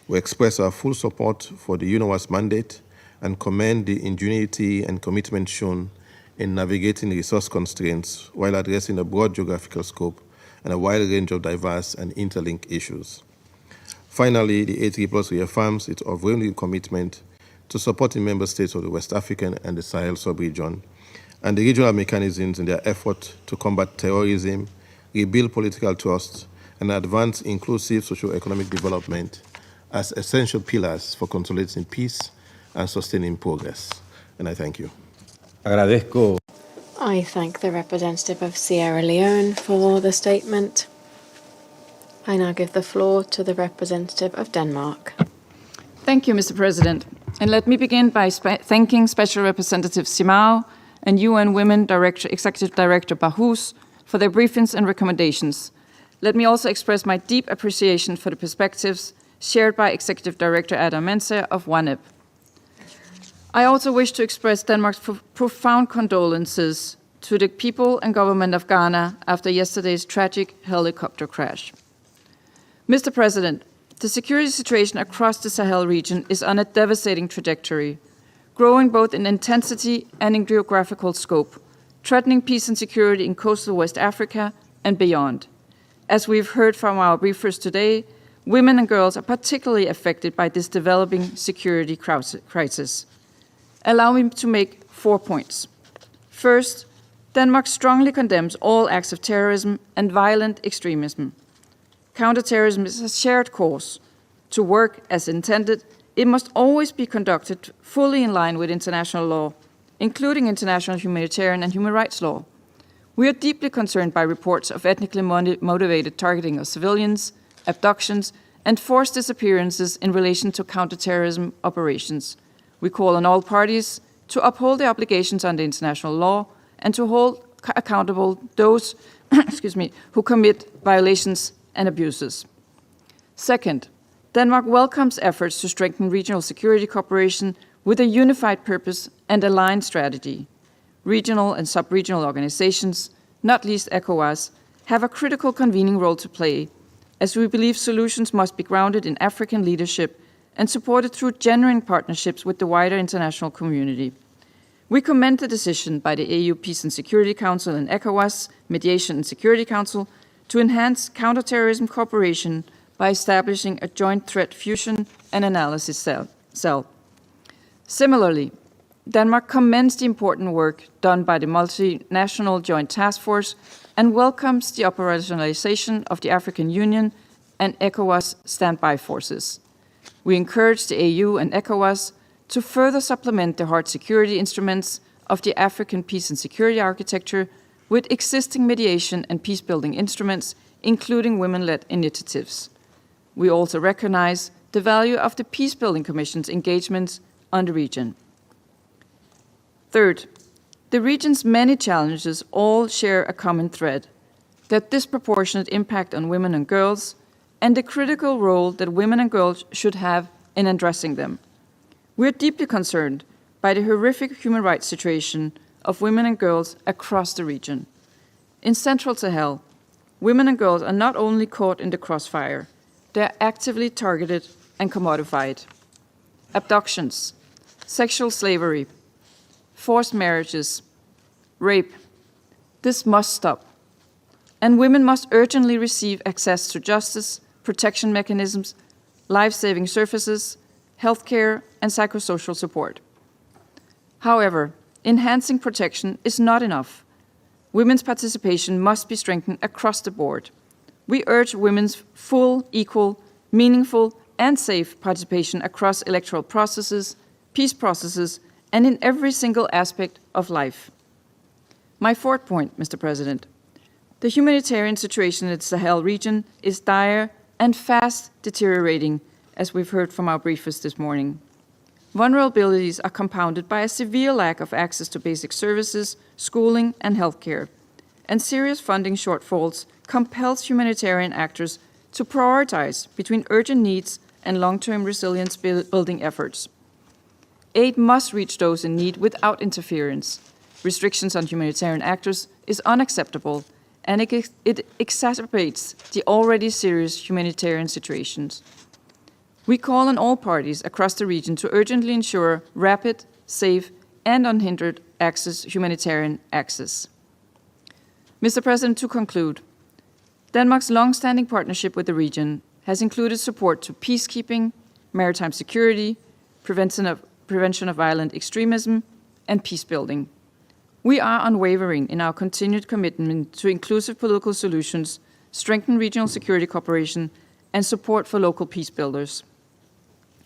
We express our full support for the UNOWAS mandate and commend the ingenuity and commitment shown in navigating resource constraints while addressing a broad geographical scope and a wide range of diverse and interlinked issues. Finally, the A3 Plus reaffirms its unwavering commitment to supporting member states of the West African and the Sahel sub-region and the regional mechanisms in their effort to combat terrorism, rebuild political trust, and advance inclusive socio-economic development as essential pillars for consolidating peace and sustaining progress. And I thank you. Agradezco. I thank the representative of Sierra Leone for the statement. I now give the floor to the representative of Denmark. Thank you, Mr. President. And let me begin by thanking Special Representative Simao and UN Women Executive Director Bahous for their briefings and recommendations. Let me also express my deep appreciation for the perspectives shared by Executive Director Adam Mense of UNEP. I also wish to express Denmark's profound condolences to the people and government of Ghana after yesterday's tragic helicopter crash. Mr. President, the security situation across the Sahel region is on a devastating trajectory, growing both in intensity and in geographical scope, threatening peace and security in coastal West Africa and beyond. As we've heard from our briefers today, women and girls are particularly affected by this developing security crisis. Allow me to make 4 points. First, Denmark strongly condemns all acts of terrorism and violent extremism. Counterterrorism is a shared cause. To work as intended, it must always be conducted fully in line with international law, including international humanitarian and human rights law. We are deeply concerned by reports of ethnically motivated targeting of civilians, abductions, and forced disappearances in relation to counterterrorism operations. We call on all parties to uphold their obligations under international law and to hold accountable those who commit violations and abuses. Second, Denmark welcomes efforts to strengthen regional security cooperation with a unified purpose and aligned strategy. Regional and sub-regional organizations, not least ECOWAS, have a critical convening role to play, as we believe solutions must be grounded in African leadership and supported through genuine partnerships with the wider international community. We commend the decision by the AU Peace and Security Council and ECOWAS Mediation and Security Council to enhance counterterrorism cooperation by establishing a joint threat fusion and analysis cell. Similarly, Denmark commends the important work done by the multinational joint task force and welcomes the operationalization of the African Union and ECOWAS standby forces. We encourage the AU and ECOWAS to further supplement the hard security instruments of the African peace and security architecture with existing mediation and peace-building instruments, including women-led initiatives. We also recognize the value of the Peace-Building Commission's engagements on the region. Third, the region's many challenges all share a common thread: their disproportionate impact on women and girls, and the critical role that women and girls should have in addressing them. We are deeply concerned by the horrific human rights situation of women and girls across the region. In Central Sahel, women and girls are not only caught in the crossfire, they are actively targeted and commodified. Abductions, sexual slavery, forced marriages, rape. This must stop. And women must urgently receive access to justice, protection mechanisms, life-saving services, healthcare, and psychosocial support. However, enhancing protection is not enough. Women's participation must be strengthened across the board. We urge women's full, equal, meaningful, and safe participation across electoral processes, peace processes, and in every single aspect of life. My fourth point, Mr. President. The humanitarian situation in the Sahel region is dire and fast deteriorating, as we've heard from our briefers this morning. Vulnerabilities are compounded by a severe lack of access to basic services, schooling, and healthcare, and serious funding shortfalls compels humanitarian actors to prioritize between urgent needs and long-term resilience building efforts. Aid must reach those in need without interference. Restrictions on humanitarian actors is unacceptable, and it exacerbates the already serious humanitarian situations. We call on all parties across the region to urgently ensure rapid, safe, and unhindered humanitarian access. Mr. President, to conclude, Denmark's long-standing partnership with the region has included support to peacekeeping, maritime security, prevention of violent extremism, and peace building. We are unwavering in our continued commitment to inclusive political solutions, strengthen regional security cooperation, and support for local peace builders.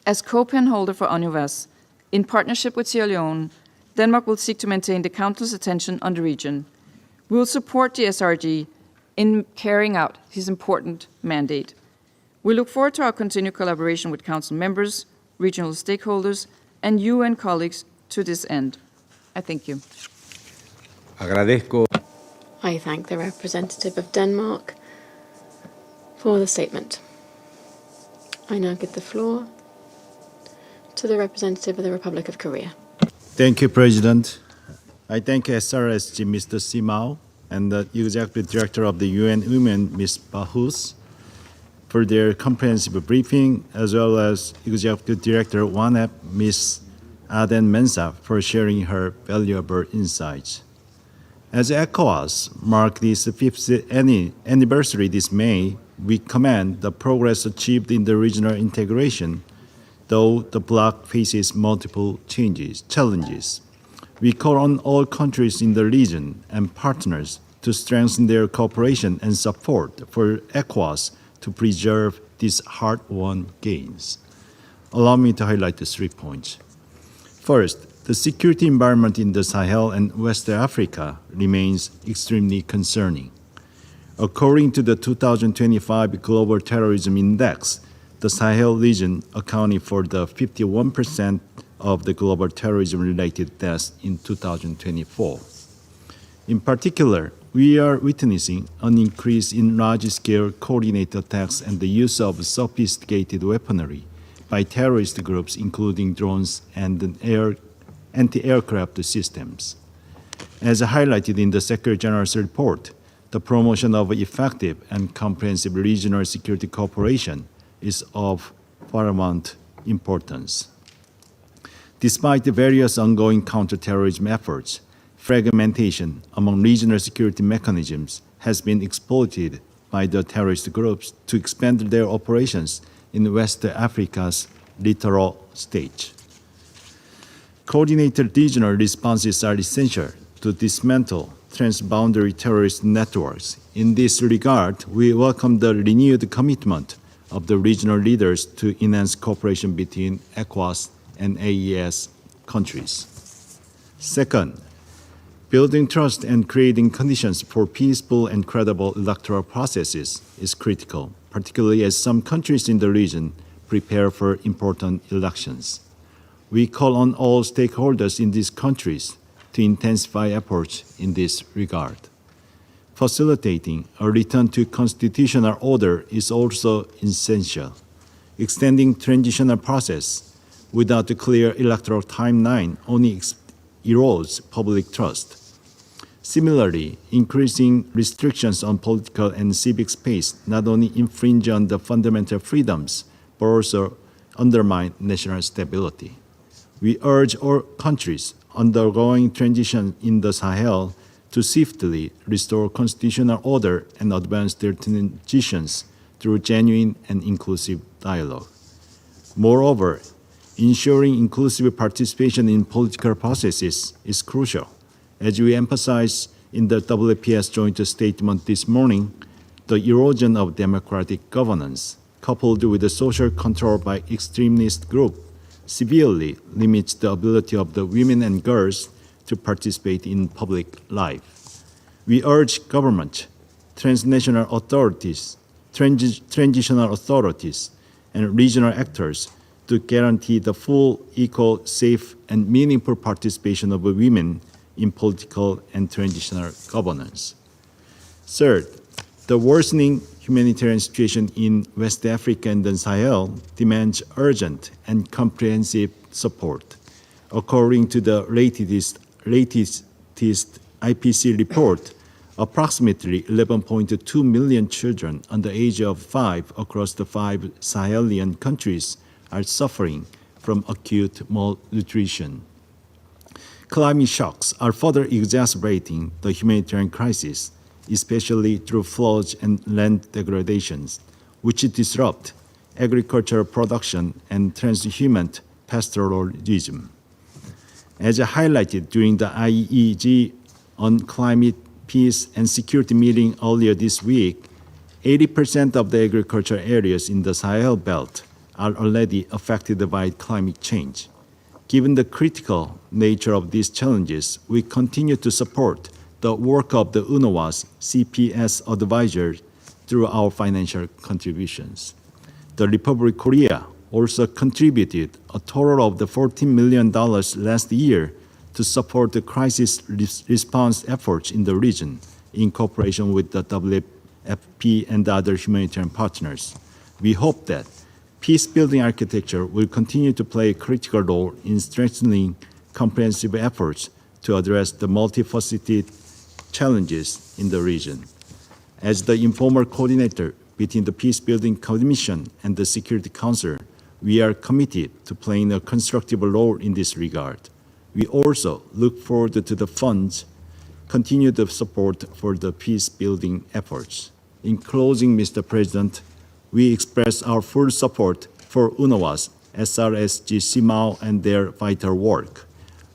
As co-pen holder for UNIVAS, in partnership with Sierra Leone, Denmark will seek to maintain the Council's attention on the region. We will support the SRG in carrying out his important mandate. We look forward to our continued collaboration with Council members, regional stakeholders, and UN colleagues to this end. I thank you. Agradezco. I thank the representative of Denmark for the statement. I now give the floor to the representative of the Republic of Korea. Thank you, President. I thank SRSG Mr. Simao and the Executive Director of the UN Women, Ms. Bahus, for their comprehensive briefing, as well as Executive Director WANEP, Ms. Aden Mensah, for sharing her valuable insights. As ECOWAS marks this 5th anniversary this May, we commend the progress achieved in the regional integration, though the bloc faces multiple challenges. We call on all countries in the region and partners to strengthen their cooperation and support for ECOWAS to preserve these hard-won gains. Allow me to highlight the 3 points. First, the security environment in the Sahel and West Africa remains extremely concerning. According to the 2025 Global Terrorism Index, the Sahel region accounted for the 51% of the global terrorism-related deaths in 2024. In particular, we are witnessing an increase in large-scale coordinated attacks and the use of sophisticated weaponry by terrorist groups, including drones and anti-aircraft systems. As highlighted in the Secretary General's report, the promotion of effective and comprehensive regional security cooperation is of paramount importance. Despite the various ongoing counterterrorism efforts, fragmentation among regional security mechanisms has been exploited by the terrorist groups to expand their operations in West Africa's littoral state. Coordinated regional responses are essential to dismantle transboundary terrorist networks. In this regard, we welcome the renewed commitment of the regional leaders to enhance cooperation between ECOWAS and AES countries. Second, building trust and creating conditions for peaceful and credible electoral processes is critical, particularly as some countries in the region prepare for important elections. We call on all stakeholders in these countries to intensify efforts in this regard. facilitating a return to constitutional order is also essential. Extending transitional process without a clear electoral timeline only erodes public trust. Similarly, increasing restrictions on political and civic space not only infringe on the fundamental freedoms, but also undermine national stability. We urge all countries undergoing transition in the Sahel to swiftly restore constitutional order and advance their transitions through genuine and inclusive dialogue. Moreover, ensuring inclusive participation in political processes is crucial. As we emphasized in the WPS joint statement this morning, the erosion of democratic governance, coupled with the social control by extremist groups, severely limits the ability of the women and girls to participate in public life. We urge government, transnational authorities, transitional authorities, and regional actors to guarantee the full, equal, safe, and meaningful participation of women in political and transitional governance. Third, the worsening humanitarian situation in West Africa and the Sahel demands urgent and comprehensive support. According to the latest IPC report, approximately 11.2 million children under the age of 5 across the 5 Sahelian countries are suffering from acute malnutrition. Climate shocks are further exacerbating the humanitarian crisis, especially through floods and land degradations, which disrupt agricultural production and transhuman pastoralism. As highlighted during the IEG on climate, peace, and security meeting earlier this week, 80% of the agricultural areas in the Sahel belt are already affected by climate change. Given the critical nature of these challenges, we continue to support the work of the UNOWA's CPS advisors through our financial contributions. The Republic of Korea also contributed a total of $14 million last year to support the crisis response efforts in the region in cooperation with the WFP and other humanitarian partners. We hope that peace-building architecture will continue to play a critical role in strengthening comprehensive efforts to address the multifaceted challenges in the region. As the informal coordinator between the Peace-Building Commission and the Security Council, we are committed to playing a constructive role in this regard. We also look forward to the fund's continued support for the peace-building efforts. In closing, Mr. President, we express our full support for UNOWA's SRSG CMAO and their vital work.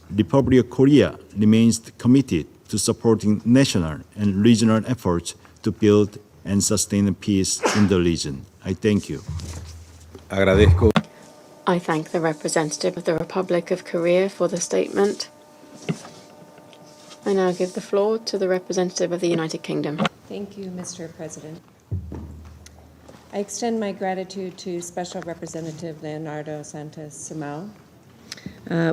The Republic of Korea remains committed to supporting national and regional efforts to build and sustain peace in the region. I thank you. Agradezco. I thank the representative of the Republic of Korea for the statement. I now give the floor to the representative of the United Kingdom. Thank you, Mr. President. I extend my gratitude to Special Representative Leonardo Santos Simão.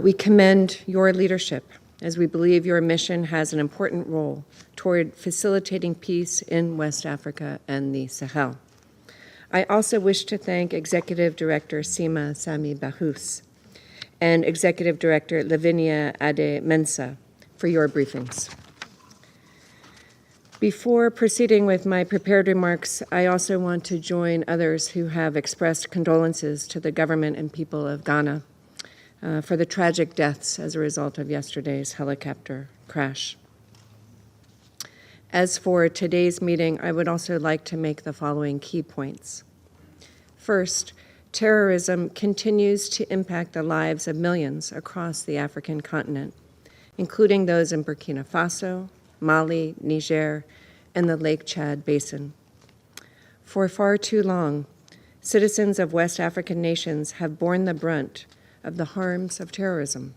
We commend your leadership as we believe your mission has an important role toward facilitating peace in West Africa and the Sahel. I also wish to thank Executive Director Sima Sami Bahous and Executive Director Lavinia Ade Mensah for your briefings. Before proceeding with my prepared remarks, I also want to join others who have expressed condolences to the government and people of Ghana for the tragic deaths as a result of yesterday's helicopter crash. As for today's meeting, I would also like to make the following key points. First, terrorism continues to impact the lives of millions across the African continent, including those in Burkina Faso, Mali, Niger, and the Lake Chad Basin. For far too long, citizens of West African nations have borne the brunt of the harms of terrorism.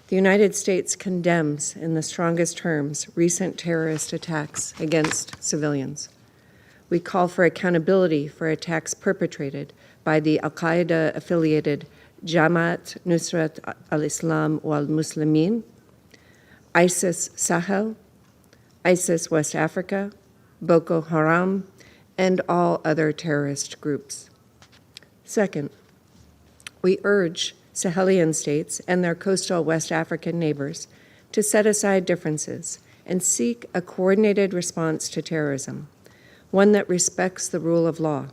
The United States condemns in the strongest terms recent terrorist attacks against civilians. We call for accountability for attacks perpetrated by the Al-Qaeda-affiliated Jamaat Nusrat al-Islam wal-Muslimin, ISIS Sahel, ISIS West Africa, Boko Haram, and all other terrorist groups. Second, we urge Sahelian states and their coastal West African neighbors to set aside differences and seek a coordinated response to terrorism, one that respects the rule of law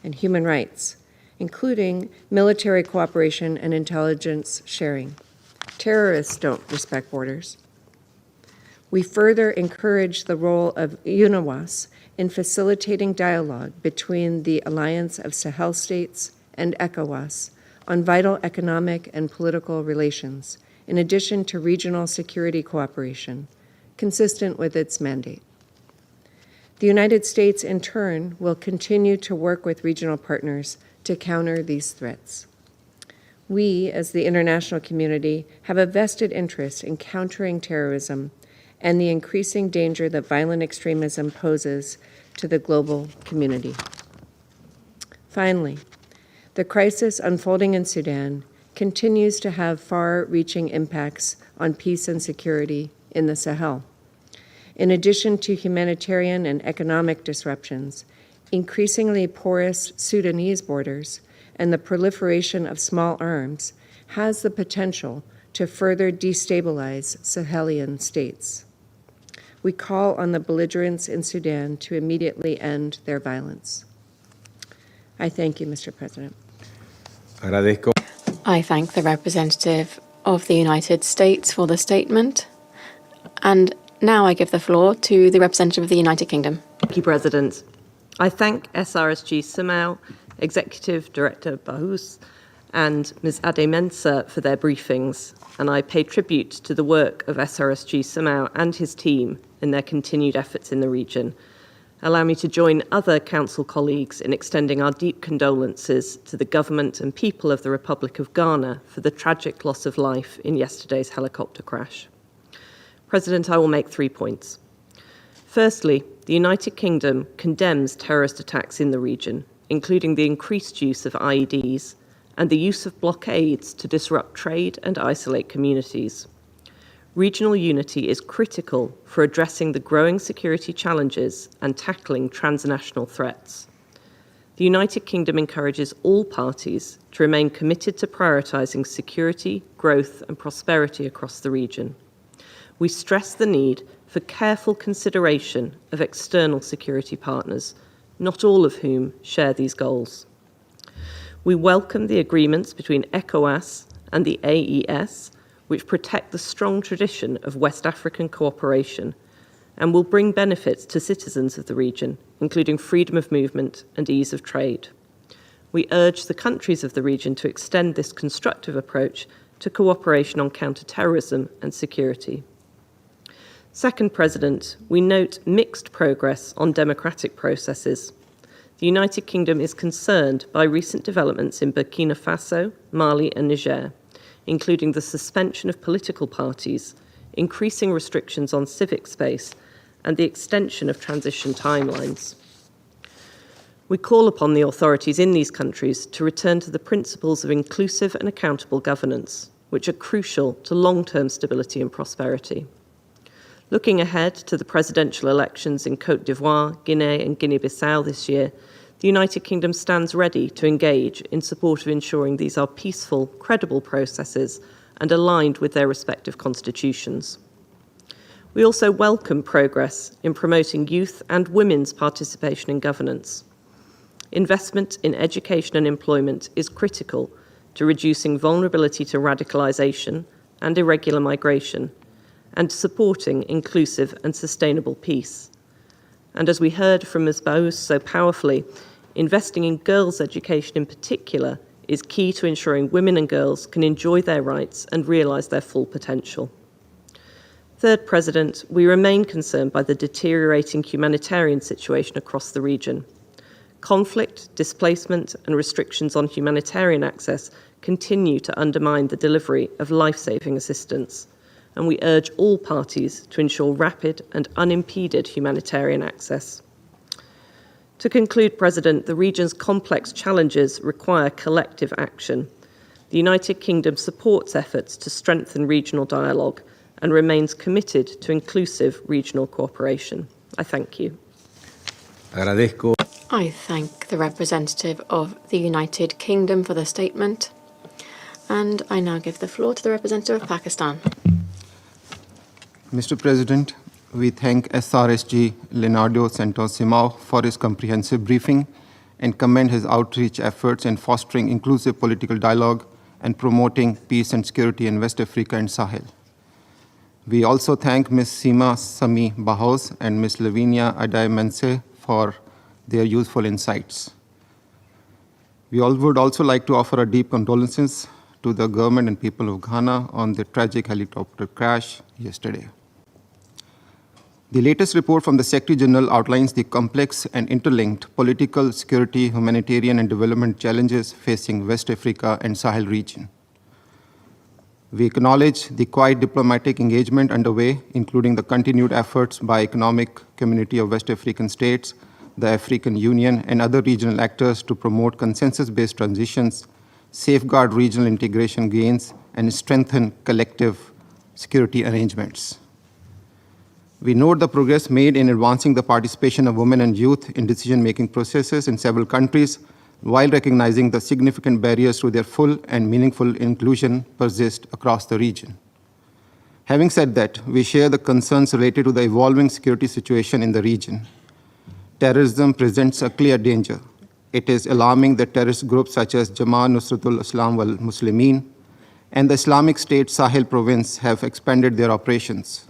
and human rights, including military cooperation and intelligence sharing. Terrorists don't respect borders. We further encourage the role of UNOWAS in facilitating dialogue between the Alliance of Sahel States and ECOWAS on vital economic and political relations, in addition to regional security cooperation, consistent with its mandate. The United States, in turn, will continue to work with regional partners to counter these threats. We, as the international community, have a vested interest in countering terrorism and the increasing danger that violent extremism poses to the global community. Finally, the crisis unfolding in Sudan continues to have far-reaching impacts on peace and security in the Sahel. In addition to humanitarian and economic disruptions, increasingly porous Sudanese borders and the proliferation of small arms has the potential to further destabilize Sahelian states. We call on the belligerents in Sudan to immediately end their violence. I thank you, Mr. President. Agradezco. I thank the representative of the United States for the statement. And now I give the floor to the representative of the United Kingdom. Thank you, President. I thank SRSG Simao, Executive Director Bahous, and Ms. Ade Mensah for their briefings, and I pay tribute to the work of SRSG Simao and his team in their continued efforts in the region. Allow me to join other Council colleagues in extending our deep condolences to the government and people of the Republic of Ghana for the tragic loss of life in yesterday's helicopter crash. President, I will make 3 points. Firstly, the United Kingdom condemns terrorist attacks in the region, including the increased use of IEDs and the use of blockades to disrupt trade and isolate communities. Regional unity is critical for addressing the growing security challenges and tackling transnational threats. The United Kingdom encourages all parties to remain committed to prioritising security, growth and prosperity across the region. We stress the need for careful consideration of external security partners, not all of whom share these goals. We welcome the agreements between ECOWAS and the AES, which protect the strong tradition of West African cooperation and will bring benefits to citizens of the region, including freedom of movement and ease of trade. We urge the countries of the region to extend this constructive approach to cooperation on counter-terrorism and security. Second, President, we note mixed progress on democratic processes. The United Kingdom is concerned by recent developments in Burkina Faso, Mali and Niger, including the suspension of political parties, increasing restrictions on civic space, and the extension of transition timelines. We call upon the authorities in these countries to return to the principles of inclusive and accountable governance, which are crucial to long-term stability and prosperity. Looking ahead to the presidential elections in Côte d'Ivoire, Guinea and Guinea-Bissau this year, the United Kingdom stands ready to engage in support of ensuring these are peaceful, credible processes and aligned with their respective constitutions. We also welcome progress in promoting youth and women's participation in governance. Investment in education and employment is critical to reducing vulnerability to radicalisation and irregular migration, and supporting inclusive and sustainable peace. And as we heard from Ms. Bahous so powerfully, investing in girls' education in particular is key to ensuring women and girls can enjoy their rights and realise their full potential. Third, President, we remain concerned by the deteriorating humanitarian situation across the region. Conflict, displacement and restrictions on humanitarian access continue to undermine the delivery of life-saving assistance, and we urge all parties to ensure rapid and unimpeded humanitarian access. To conclude, President, the region's complex challenges require collective action. The United Kingdom supports efforts to strengthen regional dialogue and remains committed to inclusive regional cooperation. I thank you. Agradezco. I thank the representative of the United Kingdom for the statement. And I now give the floor to the representative of Pakistan. Mr. President, we thank SRSG Leonardo Santos Simao for his comprehensive briefing and commend his outreach efforts in fostering inclusive political dialogue and promoting peace and security in West Africa and Sahel. We also thank Ms. Seema Sami Bahous and Ms. Lavinia Adai-Mense for their useful insights. We all would also like to offer our deep condolences to the government and people of Ghana on the tragic helicopter crash yesterday. The latest report from the Secretary General outlines the complex and interlinked political, security, humanitarian, and development challenges facing West Africa and Sahel region. We acknowledge the quiet diplomatic engagement underway, including the continued efforts by Economic Community of West African States, the African Union, and other regional actors to promote consensus-based transitions, safeguard regional integration gains, and strengthen collective security arrangements. We note the progress made in advancing the participation of women and youth in decision-making processes in several countries, while recognizing the significant barriers to their full and meaningful inclusion persist across the region. Having said that, we share the concerns related to the evolving security situation in the region. Terrorism presents a clear danger. It is alarming that terrorist groups such as Jamaat Nusratul Islam wal Muslimin and the Islamic State Sahel province have expanded their operations.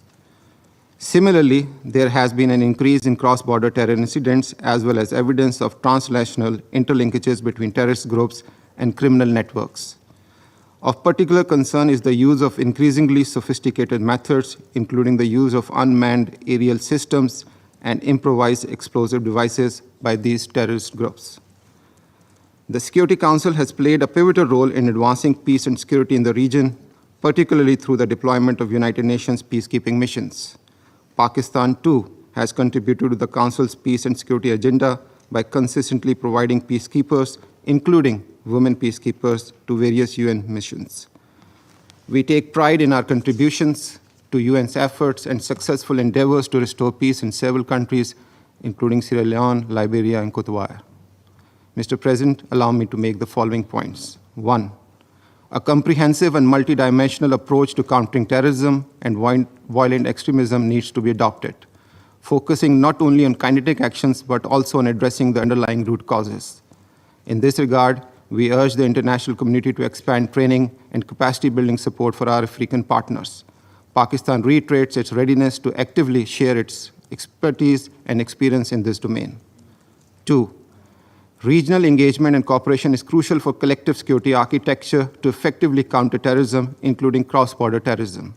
Similarly, there has been an increase in cross-border terror incidents as well as evidence of transnational interlinkages between terrorist groups and criminal networks. Of particular concern is the use of increasingly sophisticated methods, including the use of unmanned aerial systems and improvised explosive devices by these terrorist groups. The Security Council has played a pivotal role in advancing peace and security in the region, particularly through the deployment of United Nations peacekeeping missions. Pakistan, too, has contributed to the Council's peace and security agenda by consistently providing peacekeepers, including women peacekeepers, to various UN missions. We take pride in our contributions to UN's efforts and successful endeavors to restore peace in several countries, including Sierra Leone, Liberia, and Cote d'Ivoire. Mr. President, allow me to make the following points. 1. A comprehensive and multidimensional approach to countering terrorism and violent extremism needs to be adopted, focusing not only on kinetic actions but also on addressing the underlying root causes. In this regard, we urge the international community to expand training and capacity building support for our African partners. Pakistan reiterates its readiness to actively share its expertise and experience in this domain. 2. Regional engagement and cooperation is crucial for collective security architecture to effectively counter terrorism, including cross-border terrorism.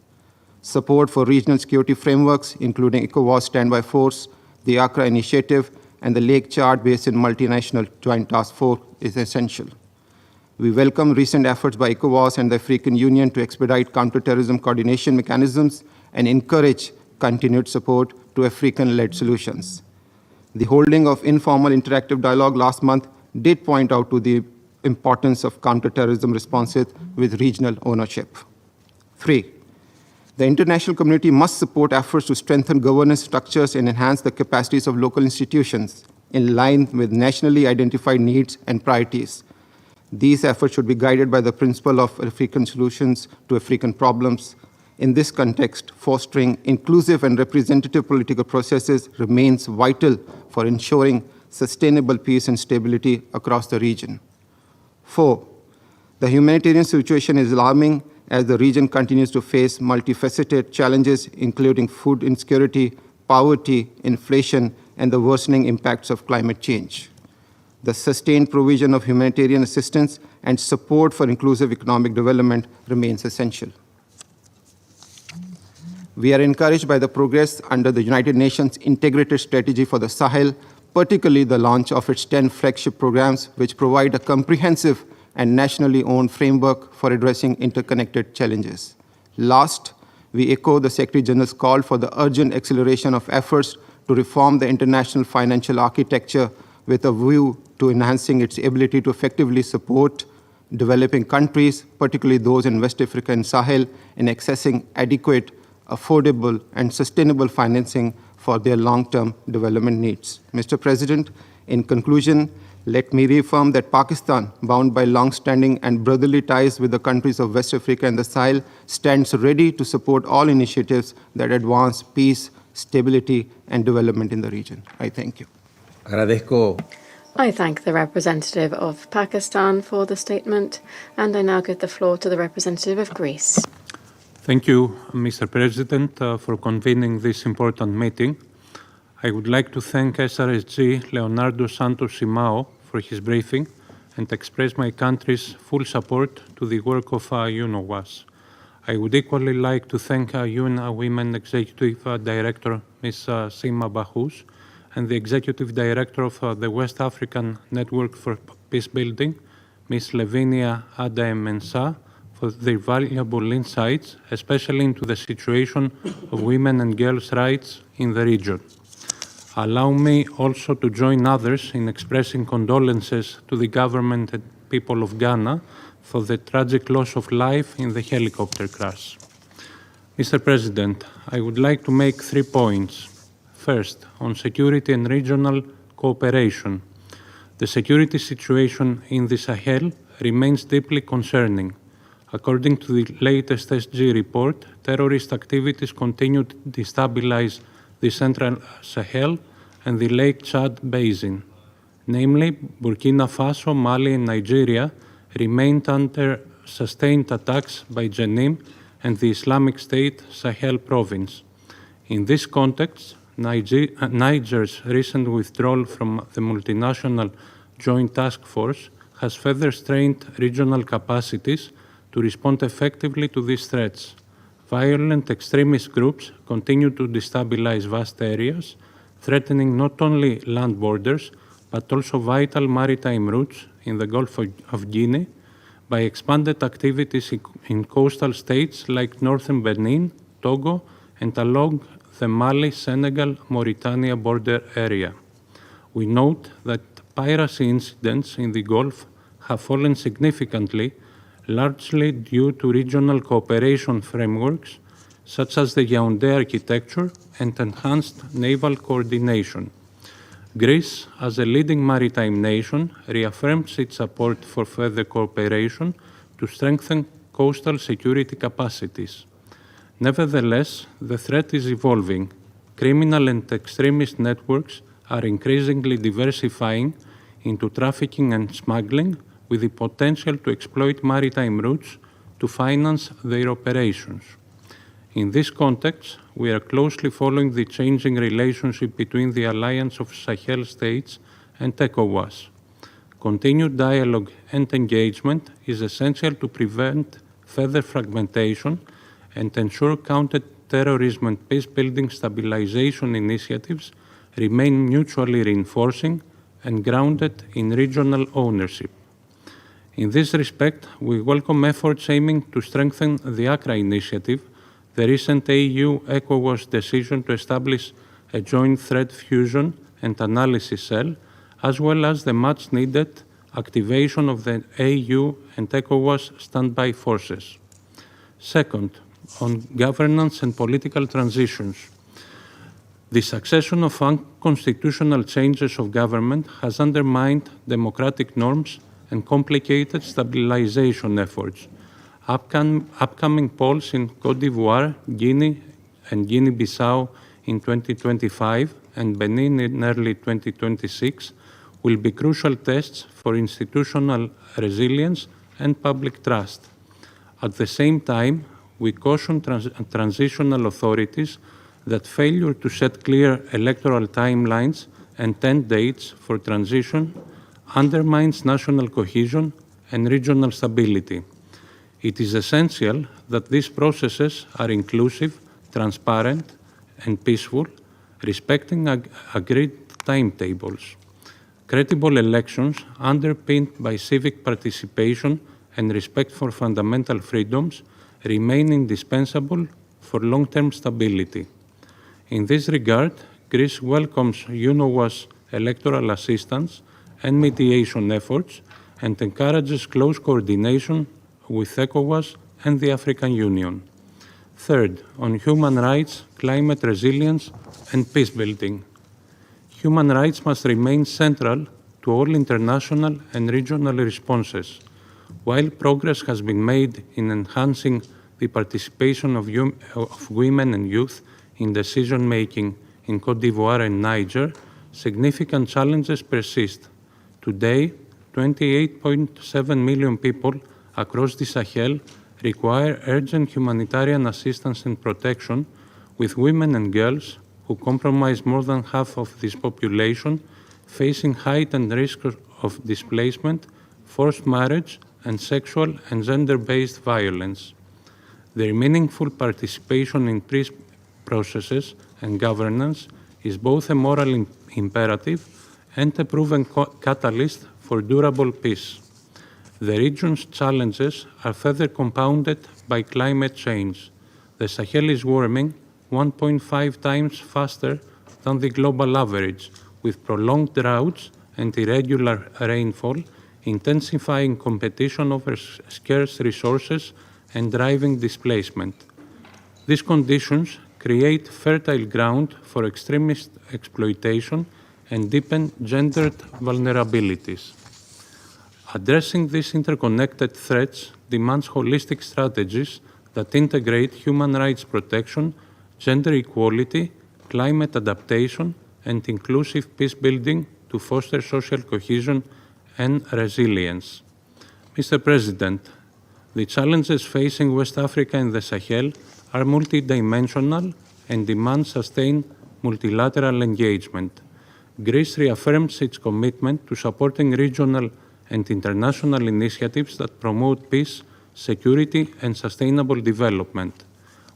Support for regional security frameworks, including ECOWAS Standby Force, the Accra Initiative, and the Lake Chad Basin Multinational Joint Task Force is essential. We welcome recent efforts by ECOWAS and the African Union to expedite counterterrorism coordination mechanisms and encourage continued support to African-led solutions. The holding of informal interactive dialogue last month did point out to the importance of counterterrorism responses with regional ownership. 3. The international community must support efforts to strengthen governance structures and enhance the capacities of local institutions in line with nationally identified needs and priorities. These efforts should be guided by the principle of African solutions to African problems. In this context, fostering inclusive and representative political processes remains vital for ensuring sustainable peace and stability across the region. 4. The humanitarian situation is alarming as the region continues to face multifaceted challenges, including food insecurity, poverty, inflation, and the worsening impacts of climate change. The sustained provision of humanitarian assistance and support for inclusive economic development remains essential. We are encouraged by the progress under the United Nations Integrated Strategy for the Sahel, particularly the launch of its 10 flagship programs, which provide a comprehensive and nationally owned framework for addressing interconnected challenges. Last, we echo the Secretary General's call for the urgent acceleration of efforts to reform the international financial architecture with a view to enhancing its ability to effectively support developing countries, particularly those in West Africa and Sahel, in accessing adequate affordable, and sustainable financing for their long-term development needs. Mr. President, in conclusion, let me reaffirm that Pakistan, bound by long-standing and brotherly ties with the countries of West Africa and the Sahel, stands ready to support all initiatives that advance peace, stability, and development in the region. I thank you. Agradezco. I thank the representative of Pakistan for the statement, and I now give the floor to the representative of Greece. Thank you, Mr. President, for convening this important meeting. I would like to thank SRSG Leonardo Santos Simao for his briefing and express my country's full support to the work of UNOWAS. I would equally like to thank UN Women Executive Director Ms. Sima Bahous and the Executive Director of the West African Network for Peacebuilding, Ms. Lavinia Adem-Mensah, for their valuable insights, especially into the situation of women and girls' rights in the region. Allow me also to join others in expressing condolences to the government and people of Ghana for the tragic loss of life in the helicopter crash. Mr. President, I would like to make 3 points. First, on security and regional cooperation. The security situation in the Sahel remains deeply concerning. According to the latest SG report, terrorist activities continue to destabilize the Central Sahel and the Lake Chad Basin. Namely, Burkina Faso, Mali, and Nigeria remained under sustained attacks by Jenim and the Islamic State Sahel province. In this context, Niger's recent withdrawal from the multinational Joint Task Force has further strained regional capacities to respond effectively to these threats. Violent extremist groups continue to destabilize vast areas, threatening not only land borders, but also vital maritime routes in the Gulf of Guinea by expanded activities in coastal states like northern Benin, Togo, and along the Mali-Senegal-Mauritania border area. We note that piracy incidents in the Gulf have fallen significantly, largely due to regional cooperation frameworks such as the Yaoundé architecture and enhanced naval coordination. Greece, as a leading maritime nation, reaffirms its support for further cooperation to strengthen coastal security capacities. Nevertheless, the threat is evolving. Criminal and extremist networks are increasingly diversifying into trafficking and smuggling, with the potential to exploit maritime routes to finance their operations. In this context, we are closely following the changing relationship between the Alliance of Sahel States and ECOWAS. Continued dialogue and engagement is essential to prevent further fragmentation and ensure counter-terrorism and peace-building stabilization initiatives remain mutually reinforcing and grounded in regional ownership. In this respect, we welcome efforts aiming to strengthen the Accra Initiative, the recent AU-ECOWAS decision to establish a joint threat fusion and analysis cell, as well as the much-needed activation of the AU and ECOWAS standby forces. Second, on governance and political transitions. The succession of unconstitutional changes of government has undermined democratic norms and complicated stabilization efforts. Upcoming polls in Côte d'Ivoire, Guinea, and Guinea-Bissau in 2025 and Benin in early 2026 will be crucial tests for institutional resilience and public trust. At the same time, we caution transitional authorities that failure to set clear electoral timelines and end dates for transition undermines national cohesion and regional stability. It is essential that these processes are inclusive, transparent, and peaceful, respecting agreed timetables. Credible elections, underpinned by civic participation and respect for fundamental freedoms, remain indispensable for long-term stability. In this regard, Greece welcomes UNOWAS electoral assistance and mediation efforts and encourages close coordination with ECOWAS and the African Union. Third, on human rights, climate resilience, and peace building. Human rights must remain central to all international and regional responses. While progress has been made in enhancing the participation of women and youth in decision-making in Côte d'Ivoire and Niger, significant challenges persist. Today, 28.7 million people across the Sahel require urgent humanitarian assistance and protection, with women and girls, who comprise more than half of this population, facing heightened risk of displacement, forced marriage, and sexual and gender-based violence. Their meaningful participation in peace processes and governance is both a moral imperative and a proven catalyst for durable peace. The region's challenges are further compounded by climate change. The Sahel is warming 1.5 times faster than the global average, with prolonged droughts and irregular rainfall, intensifying competition over scarce resources and driving displacement. These conditions create fertile ground for extremist exploitation and deepen gendered vulnerabilities. Addressing these interconnected threats demands holistic strategies that integrate human rights protection, gender equality, climate adaptation, and inclusive peace building to foster social cohesion and resilience. Mr. President, the challenges facing West Africa and the Sahel are multidimensional and demand sustained multilateral engagement. Greece reaffirms its commitment to supporting regional and international initiatives that promote peace, security, and sustainable development.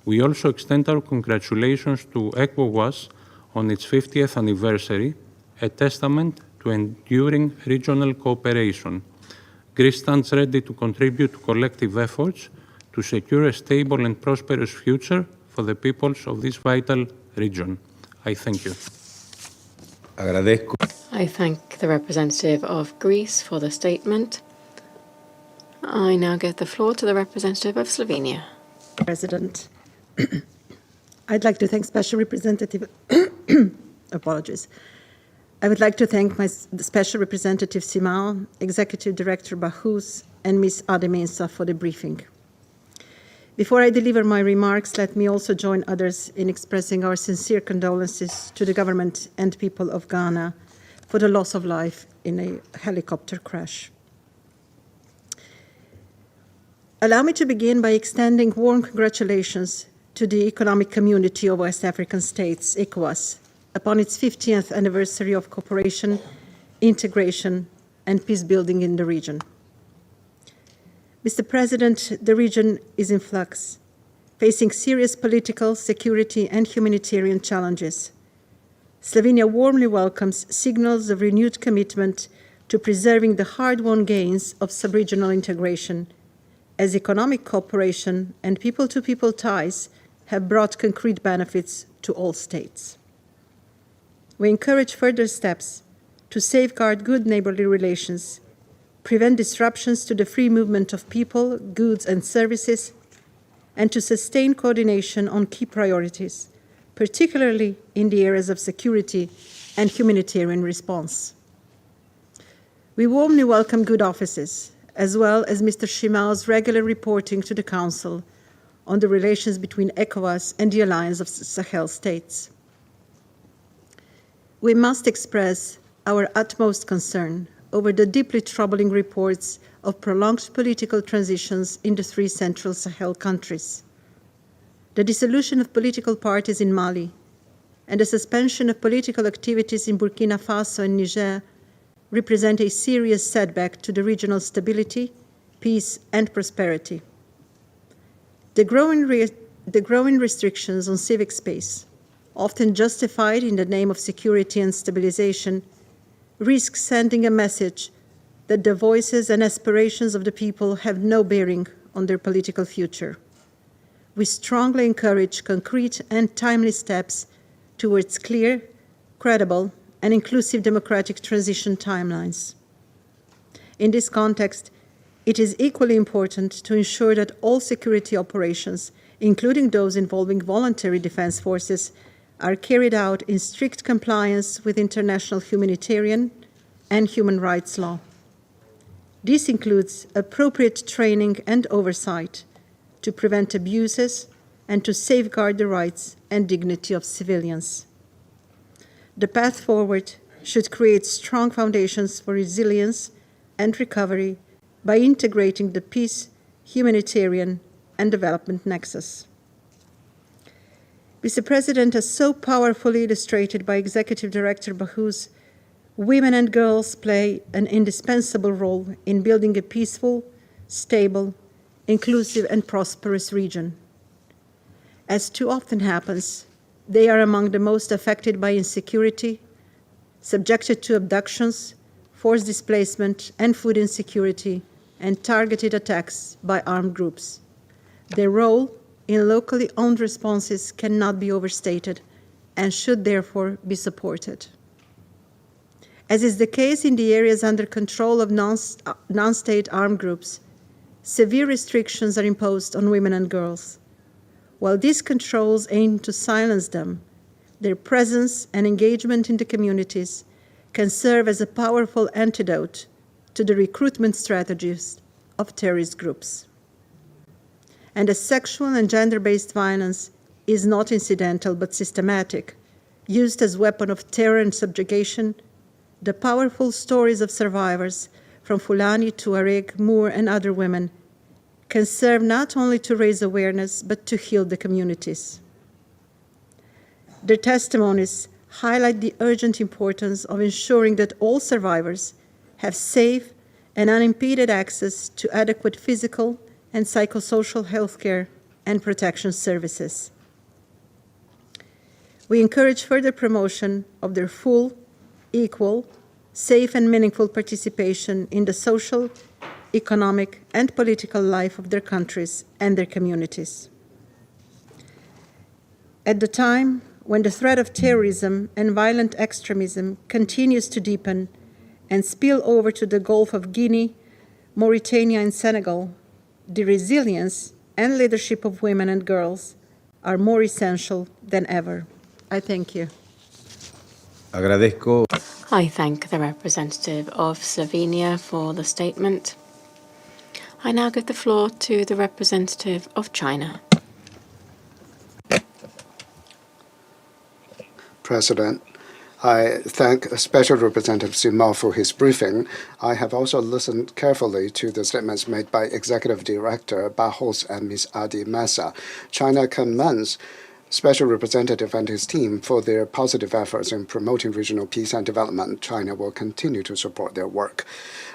We also extend our congratulations to ECOWAS on its 50th anniversary, a testament to enduring regional cooperation. Greece stands ready to contribute to collective efforts to secure a stable and prosperous future for the peoples of this vital region. I thank you. Agradezco. I thank the representative of Greece for the statement. I now give the floor to the representative of Slovenia. President, I'd like to thank Special Representative, apologies. I would like to thank the Special Representative Simao, Executive Director Bahous, and Ms. Ademensa for the briefing. Before I deliver my remarks, let me also join others in expressing our sincere condolences to the government and people of Ghana for the loss of life in a helicopter crash. Allow me to begin by extending warm congratulations to the Economic Community of West African States, ECOWAS, upon its 50th anniversary of cooperation, integration, and peace building in the region. Mr. President, the region is in flux, facing serious political, security, and humanitarian challenges. Slovenia warmly welcomes signals of renewed commitment to preserving the hard-won gains of sub-regional integration, as economic cooperation and people-to-people ties have brought concrete benefits to all states. We encourage further steps to safeguard good neighborly relations, prevent disruptions to the free movement of people, goods, and services, and to sustain coordination on key priorities, particularly in the areas of security and humanitarian response. We warmly welcome good offices, as well as Mr. Shimao's regular reporting to the Council on the relations between ECOWAS and the Alliance of Sahel States. We must express our utmost concern over the deeply troubling reports of prolonged political transitions in the three central Sahel countries. The dissolution of political parties in Mali and the suspension of political activities in Burkina Faso and Niger represent a serious setback to the regional stability, peace, and prosperity. The growing restrictions on civic space, often justified in the name of security and stabilization, risk sending a message that the voices and aspirations of the people have no bearing on their political future. We strongly encourage concrete and timely steps towards clear, credible, and inclusive democratic transition timelines. In this context, it is equally important to ensure that all security operations including those involving voluntary defense forces, are carried out in strict compliance with international humanitarian and human rights law. This includes appropriate training and oversight to prevent abuses and to safeguard the rights and dignity of civilians. The path forward should create strong foundations for resilience and recovery by integrating the peace, humanitarian, and development nexus. Mr. President, as so powerfully illustrated by Executive Director Bahous, women and girls play an indispensable role in building a peaceful, stable, inclusive, and prosperous region. As too often happens, they are among the most affected by insecurity, subjected to abductions, forced displacement, and food insecurity, and targeted attacks by armed groups. Their role in locally owned responses cannot be overstated and should therefore be supported. As is the case in the areas under control of non-state armed groups, severe restrictions are imposed on women and girls. While these controls aim to silence them, their presence and engagement in the communities can serve as a powerful antidote to the recruitment strategies of terrorist groups. And as sexual and gender-based violence is not incidental but systematic, used as a weapon of terror and subjugation, the powerful stories of survivors, from Fulani, Tuareg, Moor, and other women, can serve not only to raise awareness, but to heal the communities. Their testimonies highlight the urgent importance of ensuring that all survivors have safe and unimpeded access to adequate physical and psychosocial health care and protection services. We encourage further promotion of their full, equal, safe, and meaningful participation in the social, economic, and political life of their countries and their communities. At the time when the threat of terrorism and violent extremism continues to deepen and spill over to the Gulf of Guinea, Mauritania, and Senegal, the resilience and leadership of women and girls are more essential than ever. I thank you. Agradezco. I thank the representative of Slovenia for the statement. I now give the floor to the representative of China. President, I thank Special Representative Simao for his briefing. I have also listened carefully to the statements made by Executive Director Bahous and Ms. Adi Mesa. China commends Special Representative and his team for their positive efforts in promoting regional peace and development. China will continue to support their work.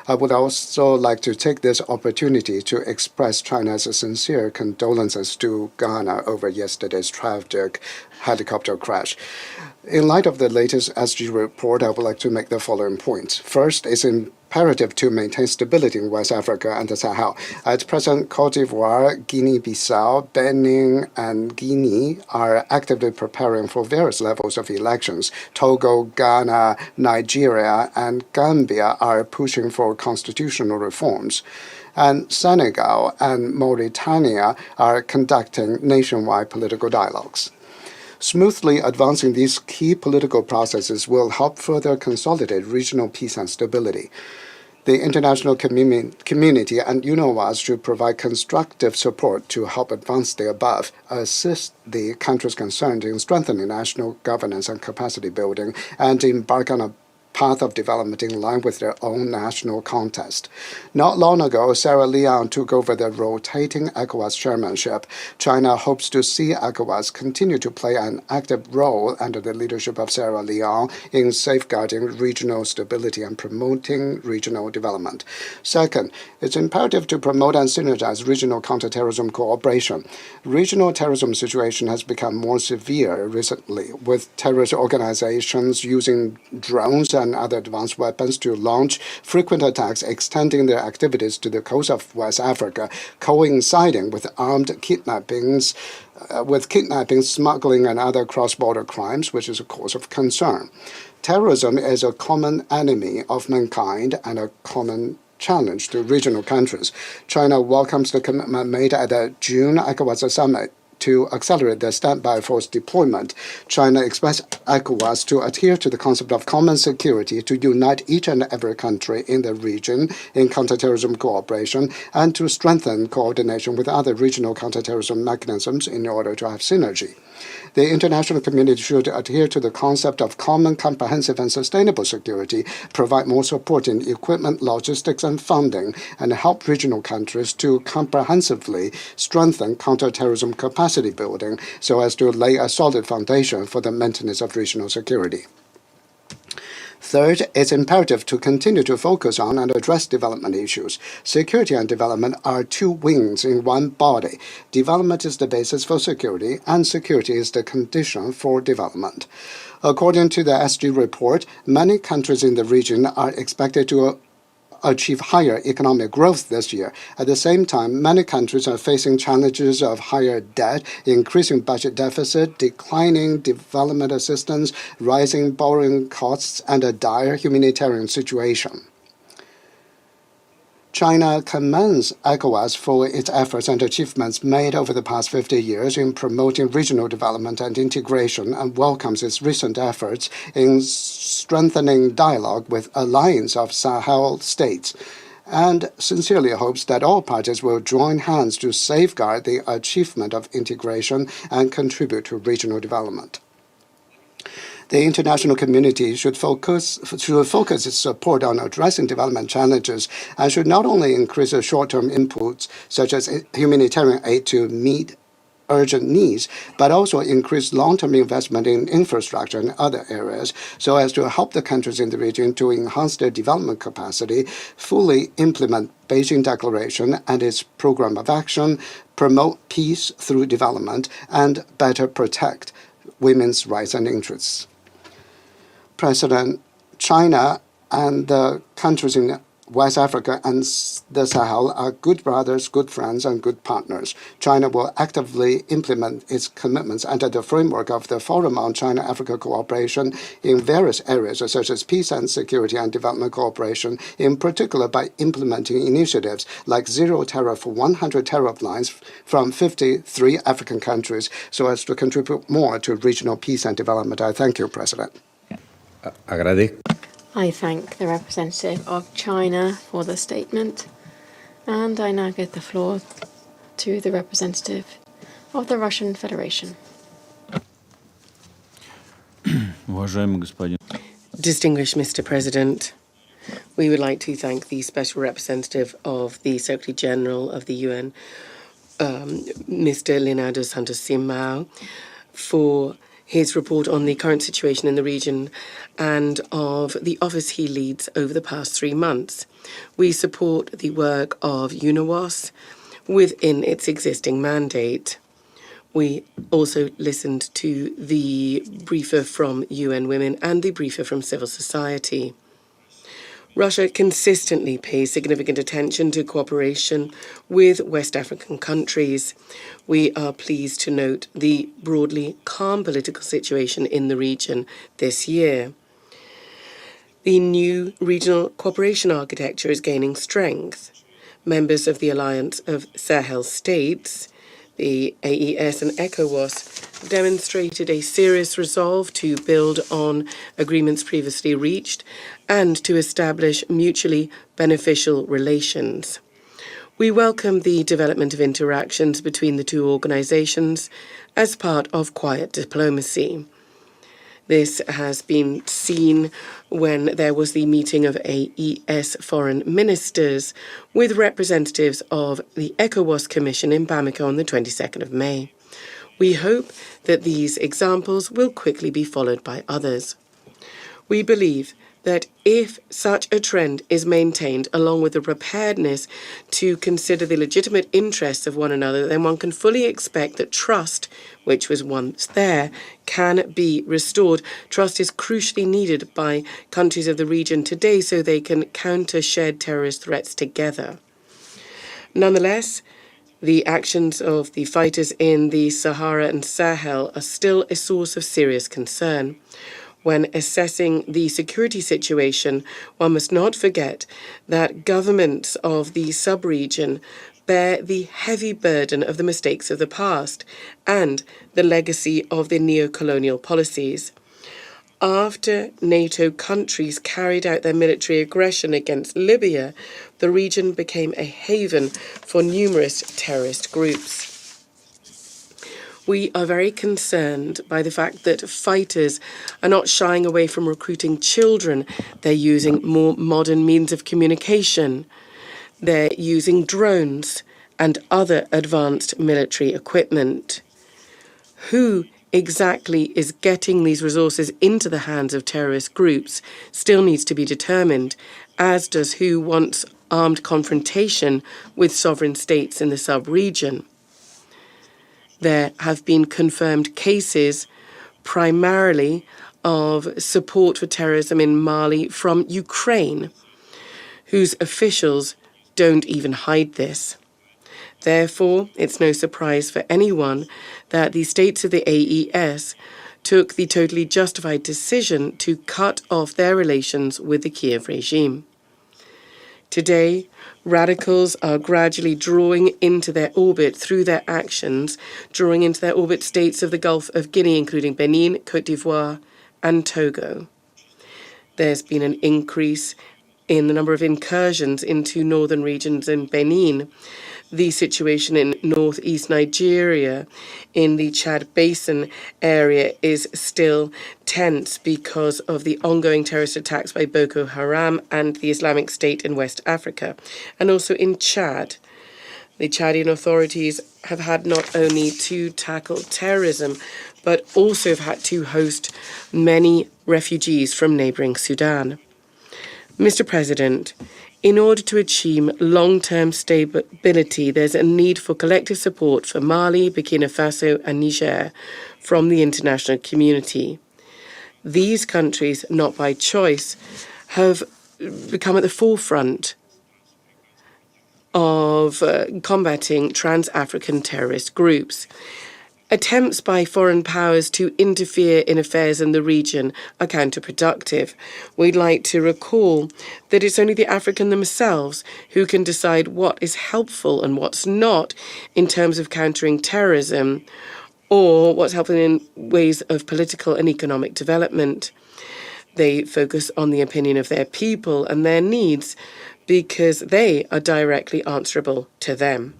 I would also like to take this opportunity to express China's sincere condolences to Ghana over yesterday's tragic helicopter crash. In light of the latest SG report, I would like to make the following points. First, it's imperative to maintain stability in West Africa and the Sahel. At present, Côte d'Ivoire, Guinea-Bissau, Benin, and Guinea are actively preparing for various levels of elections. Togo, Ghana, Nigeria, and Gambia are pushing for constitutional reforms. And Senegal and Mauritania are conducting nationwide political dialogues. Smoothly advancing these key political processes will help further consolidate regional peace and stability. The international community and UNOWAS should provide constructive support to help advance the above, assist the countries concerned in strengthening national governance and capacity building, and embark on a path of development in line with their own national context. Not long ago, Sierra Leone took over the rotating ECOWAS chairmanship. China hopes to see ECOWAS continue to play an active role under the leadership of Sierra Leone in safeguarding regional stability and promoting regional development. Second, it's imperative to promote and synergize regional counterterrorism cooperation. Regional terrorism situation has become more severe recently, with terrorist organizations using drones and other advanced weapons to launch frequent attacks, extending their activities to the coast of West Africa, coinciding with armed kidnappings, smuggling, and other cross-border crimes, which is a cause of concern. Terrorism is a common enemy of mankind and a common challenge to regional countries. China welcomes the commitment made at the June ECOWAS summit to accelerate the standby force deployment. China expects ECOWAS to adhere to the concept of common security, to unite each and every country in the region in counterterrorism cooperation, and to strengthen coordination with other regional counterterrorism mechanisms in order to have synergy. The international community should adhere to the concept of common, comprehensive, and sustainable security, provide more support in equipment, logistics, and funding, and help regional countries to comprehensively strengthen counterterrorism capacity building so as to lay a solid foundation for the maintenance of regional security. Third, it's imperative to continue to focus on and address development issues. Security and development are two wings in one body. Development is the basis for security, and security is the condition for development. According to the SG report, many countries in the region are expected to achieve higher economic growth this year. At the same time, many countries are facing challenges of higher debt, increasing budget deficit, declining development assistance, rising borrowing costs, and a dire humanitarian situation. China commends ECOWAS for its efforts and achievements made over the past 50 years in promoting regional development and integration, and welcomes its recent efforts in strengthening dialogue with alliance of Sahel states, and sincerely hopes that all parties will join hands to safeguard the achievement of integration and contribute to regional development. The international community should focus its support on addressing development challenges and should not only increase the short-term inputs, such as humanitarian aid to meet urgent needs, but also increase long-term investment in infrastructure and other areas so as to help the countries in the region to enhance their development capacity, fully implement Beijing Declaration and its program of action, promote peace through development, and better protect women's rights and interests. President, China and the countries in West Africa and the Sahel are good brothers, good friends, and good partners. China will actively implement its commitments under the framework of the Forum on China-Africa Cooperation in various areas, such as peace and security and development cooperation, in particular by implementing initiatives like zero tariff for 100 tariff lines from 53 African countries, so as to contribute more to regional peace and development. I thank you, President. I thank the representative of China for the statement, and I now give the floor to the representative of the Russian Federation. Distinguished Mr. President, we would like to thank the Special Representative of the Secretary General of the UN, Mr. Leonardo Santos Simão, for his report on the current situation in the region and of the office he leads over the past 3 months. We support the work of UNOWAS within its existing mandate. We also listened to the briefer from UN Women and the briefer from civil society. Russia consistently pays significant attention to cooperation with West African countries. We are pleased to note the broadly calm political situation in the region this year. The new regional cooperation architecture is gaining strength. Members of the Alliance of Sahel States, the AES and ECOWAS, demonstrated a serious resolve to build on agreements previously reached and to establish mutually beneficial relations. We welcome the development of interactions between the two organizations as part of quiet diplomacy. This has been seen when there was the meeting of AES foreign ministers with representatives of the ECOWAS Commission in Bamako on the 22nd of May. We hope that these examples will quickly be followed by others. We believe that if such a trend is maintained, along with the preparedness to consider the legitimate interests of one another, then one can fully expect that trust, which was once there, can be restored. Trust is crucially needed by countries of the region today so they can counter shared terrorist threats together. Nonetheless, the actions of the fighters in the Sahara and Sahel are still a source of serious concern. When assessing the security situation, one must not forget that governments of the sub-region bear the heavy burden of the mistakes of the past and the legacy of the neo-colonial policies. After NATO countries carried out their military aggression against Libya, the region became a haven for numerous terrorist groups. We are very concerned by the fact that fighters are not shying away from recruiting children. They're using more modern means of communication. They're using drones and other advanced military equipment. Who exactly is getting these resources into the hands of terrorist groups still needs to be determined, as does who wants armed confrontation with sovereign states in the sub-region. There have been confirmed cases primarily of support for terrorism in Mali from Ukraine, whose officials don't even hide this. Therefore, it's no surprise for anyone that the states of the AES took the totally justified decision to cut off their relations with the Kiev regime. Today, radicals are gradually drawing into their orbit through their actions, drawing into their orbit states of the Gulf of Guinea, including Benin, Cote d'Ivoire, and Togo. There's been an increase in the number of incursions into northern regions in Benin. The situation in northeast Nigeria, in the Chad Basin area, is still tense because of the ongoing terrorist attacks by Boko Haram and the Islamic State in West Africa. And also in Chad, the Chadian authorities have had not only to tackle terrorism, but also have had to host many refugees from neighbouring Sudan. Mr. President, in order to achieve long-term stability, there's a need for collective support for Mali, Burkina Faso, and Niger from the international community. These countries, not by choice, have become at the forefront of combating trans-African terrorist groups. Attempts by foreign powers to interfere in affairs in the region are counterproductive. We'd like to recall that it's only the African themselves who can decide what is helpful and what's not in terms of countering terrorism, or what's helpful in ways of political and economic development. They focus on the opinion of their people and their needs because they are directly answerable to them.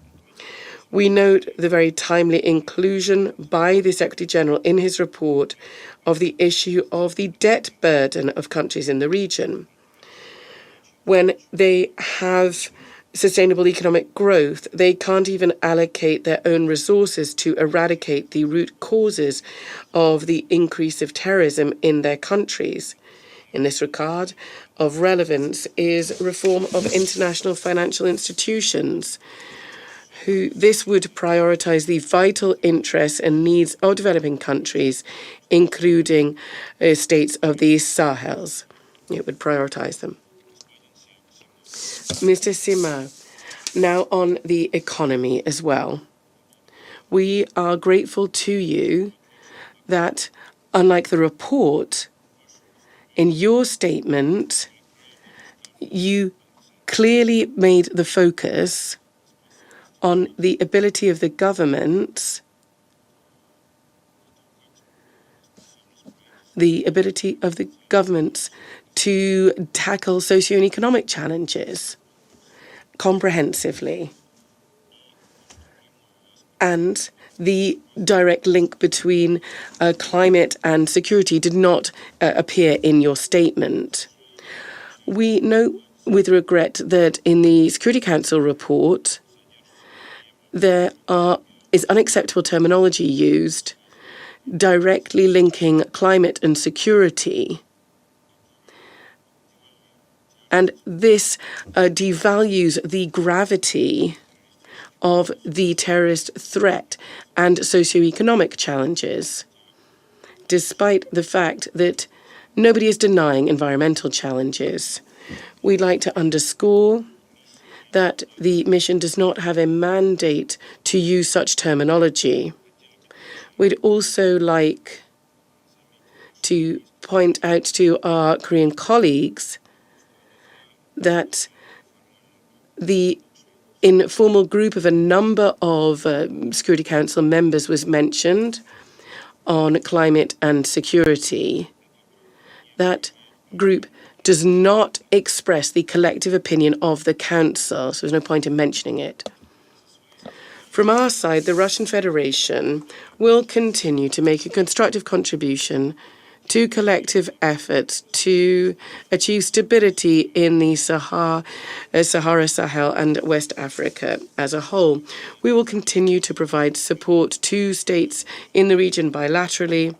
We note the very timely inclusion by the Secretary-General in his report of the issue of the debt burden of countries in the region. When they have sustainable economic growth, they can't even allocate their own resources to eradicate the root causes of the increase of terrorism in their countries. In this regard, of relevance is reform of international financial institutions. This would prioritise the vital interests and needs of developing countries, including states of the Sahels. It would prioritise them. Mr. Simao, now on the economy as well. We are grateful to you that, unlike the report, in your statement, you clearly made the focus on the ability of the governments, to tackle socio and economic challenges comprehensively. And the direct link between climate and security did not appear in your statement. We note with regret that in the Security Council report, there is unacceptable terminology used directly linking climate and security. And this devalues the gravity of the terrorist threat and socioeconomic challenges, despite the fact that nobody is denying environmental challenges. We'd like to underscore that the mission does not have a mandate to use such terminology. We'd also like to point out to our Korean colleagues that the informal group of a number of Security Council members was mentioned on climate and security. That group does not express the collective opinion of the Council, so there's no point in mentioning it. From our side, the Russian Federation will continue to make a constructive contribution to collective efforts to achieve stability in the Sahara, Sahel, and West Africa as a whole. We will continue to provide support to states in the region bilaterally,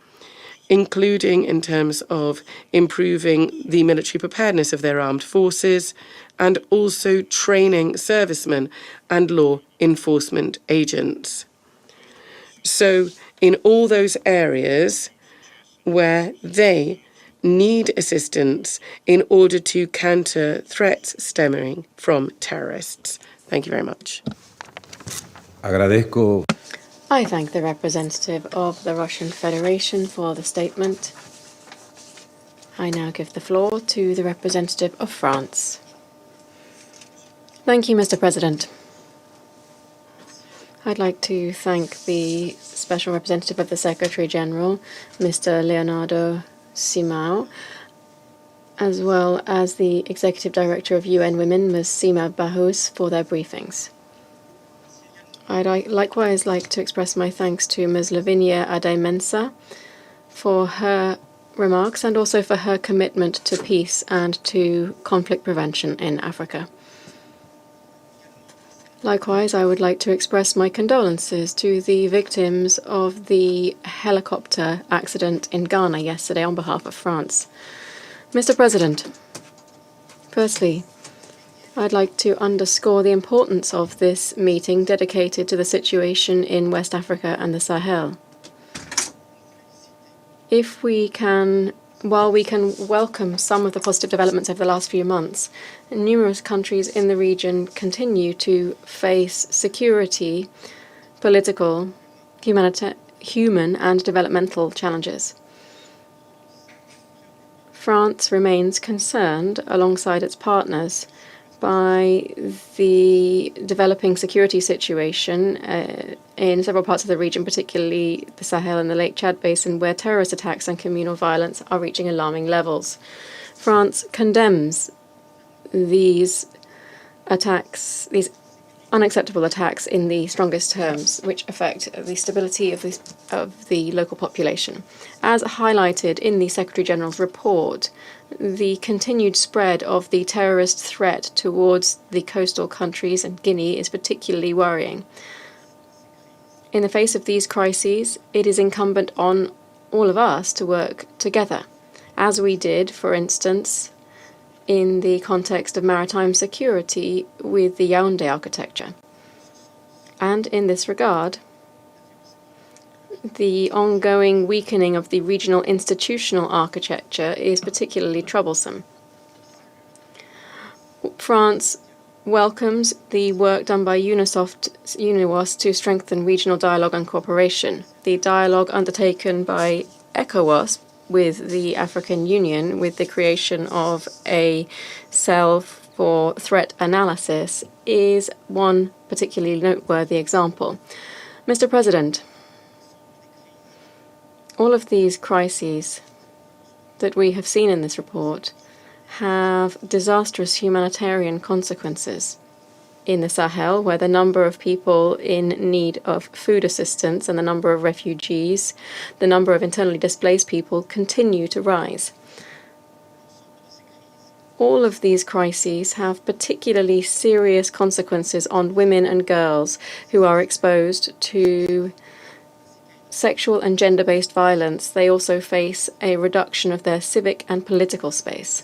including in terms of improving the military preparedness of their armed forces and also training servicemen and law enforcement agents. So in all those areas where they need assistance in order to counter threats stemming from terrorists. Thank you very much. Agradezco. I thank the representative of the Russian Federation for the statement. I now give the floor to the representative of France. Thank you, Mr. President. I'd like to thank the Special Representative of the Secretary General, Mr. Leonardo Simão, as well as the Executive Director of UN Women, Ms. Sima Bahous, for their briefings. I'd likewise like to express my thanks to Ms. Lavinia Adai-Mensah for her remarks and also for her commitment to peace and to conflict prevention in Africa. Likewise, I would like to express my condolences to the victims of the helicopter accident in Ghana yesterday on behalf of France. Mr. President, firstly, I'd like to underscore the importance of this meeting dedicated to the situation in West Africa and the Sahel. While we can welcome some of the positive developments over the last few months, numerous countries in the region continue to face security, political, human and developmental challenges. France remains concerned, alongside its partners, by the developing security situation in several parts of the region, particularly the Sahel and the Lake Chad Basin, where terrorist attacks and communal violence are reaching alarming levels. France condemns these attacks, these unacceptable attacks, in the strongest terms, which affect the stability of the local population. As highlighted in the Secretary General's report, the continued spread of the terrorist threat towards the coastal countries and Guinea is particularly worrying. In the face of these crises, it is incumbent on all of us to work together, as we did, for instance, in the context of maritime security with the Yaoundé architecture. And in this regard, the ongoing weakening of the regional institutional architecture is particularly troublesome. France welcomes the work done by UNIWAS to strengthen regional dialogue and cooperation. The dialogue undertaken by ECOWAS with the African Union, with the creation of a cell for threat analysis, is one particularly noteworthy example. Mr. President, all of these crises that we have seen in this report have disastrous humanitarian consequences. In the Sahel, where the number of people in need of food assistance and the number of refugees, the number of internally displaced people continue to rise. All of these crises have particularly serious consequences on women and girls who are exposed to sexual and gender-based violence. They also face a reduction of their civic and political space.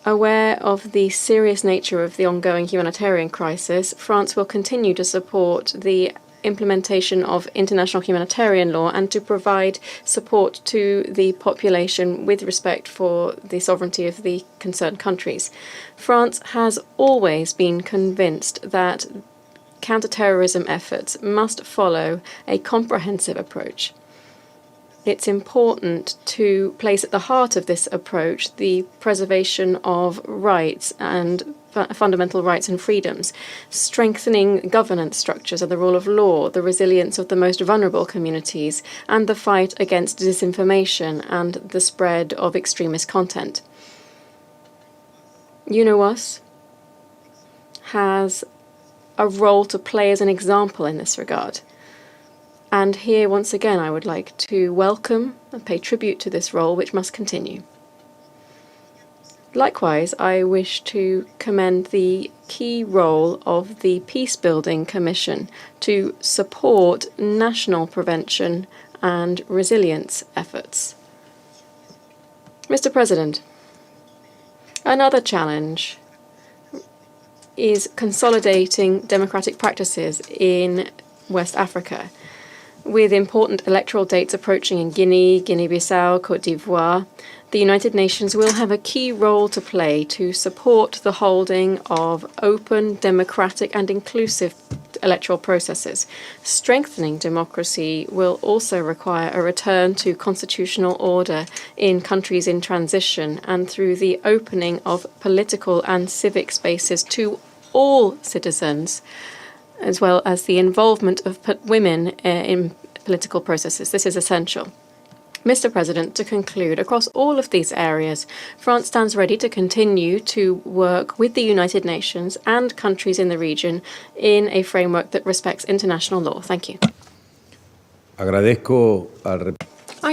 Aware of the serious nature of the ongoing humanitarian crisis, France will continue to support the implementation of international humanitarian law and to provide support to the population with respect for the sovereignty of the concerned countries. France has always been convinced that counterterrorism efforts must follow a comprehensive approach. It's important to place at the heart of this approach the preservation of rights and fundamental rights and freedoms, strengthening governance structures of the rule of law, the resilience of the most vulnerable communities, and the fight against disinformation and the spread of extremist content. UNOWAS has a role to play as an example in this regard. And here, once again, I would like to welcome and pay tribute to this role, which must continue. Likewise, I wish to commend the key role of the Peacebuilding Commission to support national prevention and resilience efforts. Mr. President, another challenge is consolidating democratic practices in West Africa. With important electoral dates approaching in Guinea, Guinea-Bissau, Côte d'Ivoire, the United Nations will have a key role to play to support the holding of open, democratic and inclusive electoral processes. Strengthening democracy will also require a return to constitutional order in countries in transition and through the opening of political and civic spaces to all citizens, as well as the involvement of women in political processes. This is essential. Mr. President, to conclude, across all of these areas, France stands ready to continue to work with the United Nations and countries in the region in a framework that respects international law. Thank you. I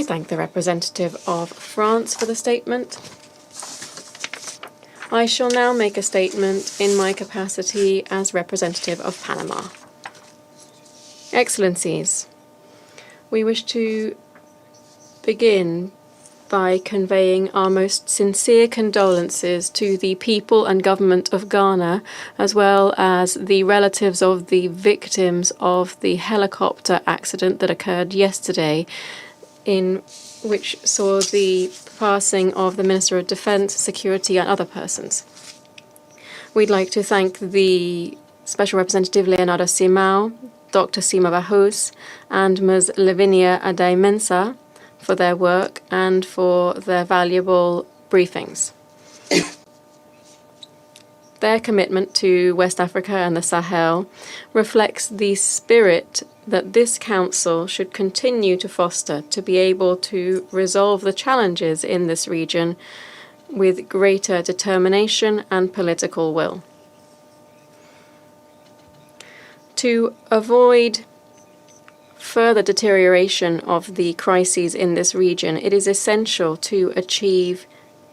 thank the representative of France for the statement. I shall now make a statement in my capacity as representative of Panama. Excellencies, we wish to begin by conveying our most sincere condolences to the people and government of Ghana, as well as the relatives of the victims of the helicopter accident that occurred yesterday, in which saw the passing of the Minister of Defense, Security, and other persons. We'd like to thank the Special Representative Leonardo Simão, Dr. Sima Bahous, and Ms. Lavinia Adai-Mensah for their work and for their valuable briefings. Their commitment to West Africa and the Sahel reflects the spirit that this Council should continue to foster to be able to resolve the challenges in this region with greater determination and political will. To avoid further deterioration of the crises in this region, it is essential to achieve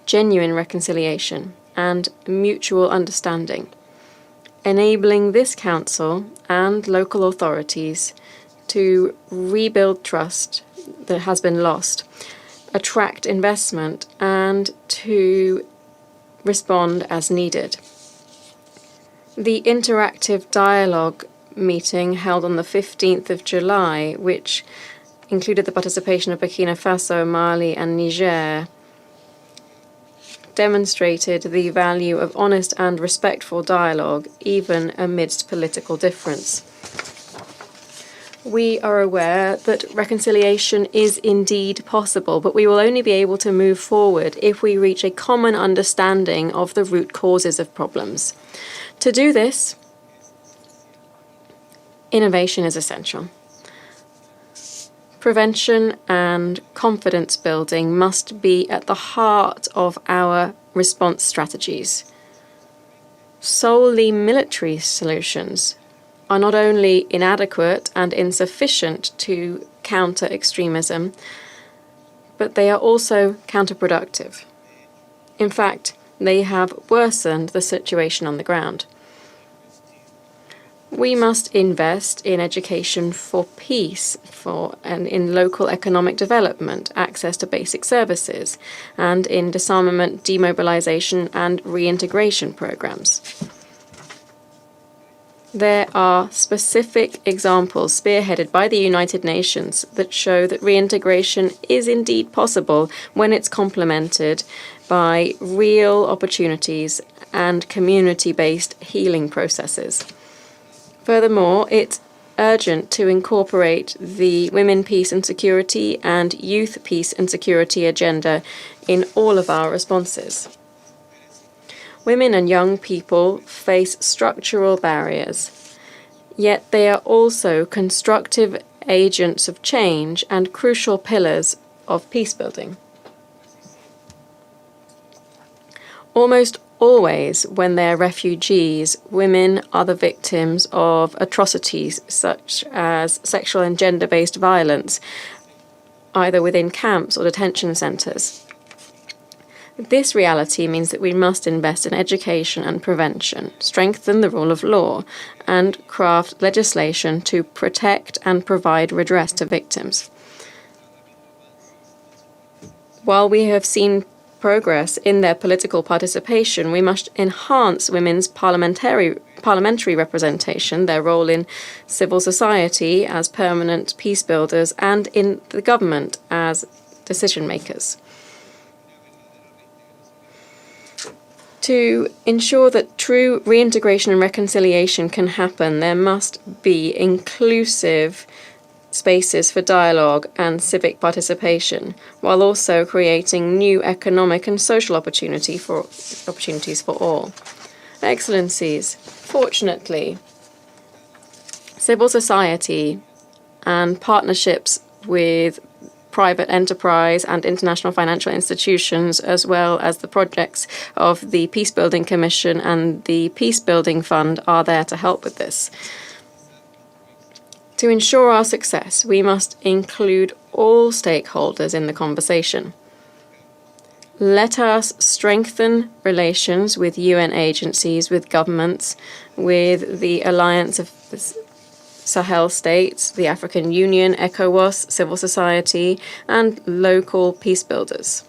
genuine reconciliation and mutual understanding, enabling this Council and local authorities to rebuild trust that has been lost, attract investment, and to respond as needed. The interactive dialogue meeting held on the 15th of July, which included the participation of Burkina Faso, Mali, and Niger, demonstrated the value of honest and respectful dialogue, even amidst political difference. We are aware that reconciliation is indeed possible, but we will only be able to move forward if we reach a common understanding of the root causes of problems. To do this, innovation is essential. Prevention and confidence building must be at the heart of our response strategies. Solely military solutions are not only inadequate and insufficient to counter extremism, but they are also counterproductive. In fact, they have worsened the situation on the ground. We must invest in education for peace, and in local economic development, access to basic services, and in disarmament, demobilization, and reintegration programs. There are specific examples spearheaded by the United Nations that show that reintegration is indeed possible when it's complemented by real opportunities and community-based healing processes. Furthermore, it's urgent to incorporate the Women, Peace and Security and Youth, Peace and Security agenda in all of our responses. Women and young people face structural barriers, yet they are also constructive agents of change and crucial pillars of peacebuilding. Almost always, when they are refugees, women are the victims of atrocities such as sexual and gender-based violence, either within camps or detention centres. This reality means that we must invest in education and prevention, strengthen the rule of law, and craft legislation to protect and provide redress to victims. While we have seen progress in their political participation, we must enhance women's parliamentary representation, their role in civil society as permanent peace builders, and in the government as decision makers. To ensure that true reintegration and reconciliation can happen, there must be inclusive spaces for dialogue and civic participation, while also creating new economic and social opportunities for all. Excellencies, fortunately, civil society and partnerships with private enterprise and international financial institutions, as well as the projects of the Peacebuilding Commission and the Peacebuilding Fund, are there to help with this. To ensure our success, we must include all stakeholders in the conversation. Let us strengthen relations with UN agencies, with governments, with the Alliance of Sahel states, the African Union, ECOWAS, civil society, and local peace builders.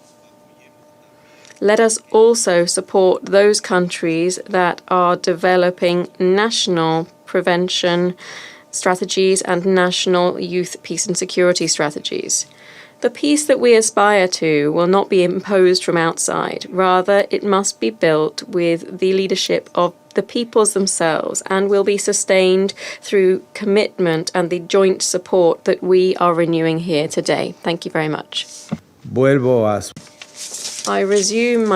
Let us also support those countries that are developing national prevention strategies and national youth peace and security strategies. The peace that we aspire to will not be imposed from outside. Rather, it must be built with the leadership of the peoples themselves and will be sustained through commitment and the joint support that we are renewing here today. Thank you very much. Vuelvo a I resume my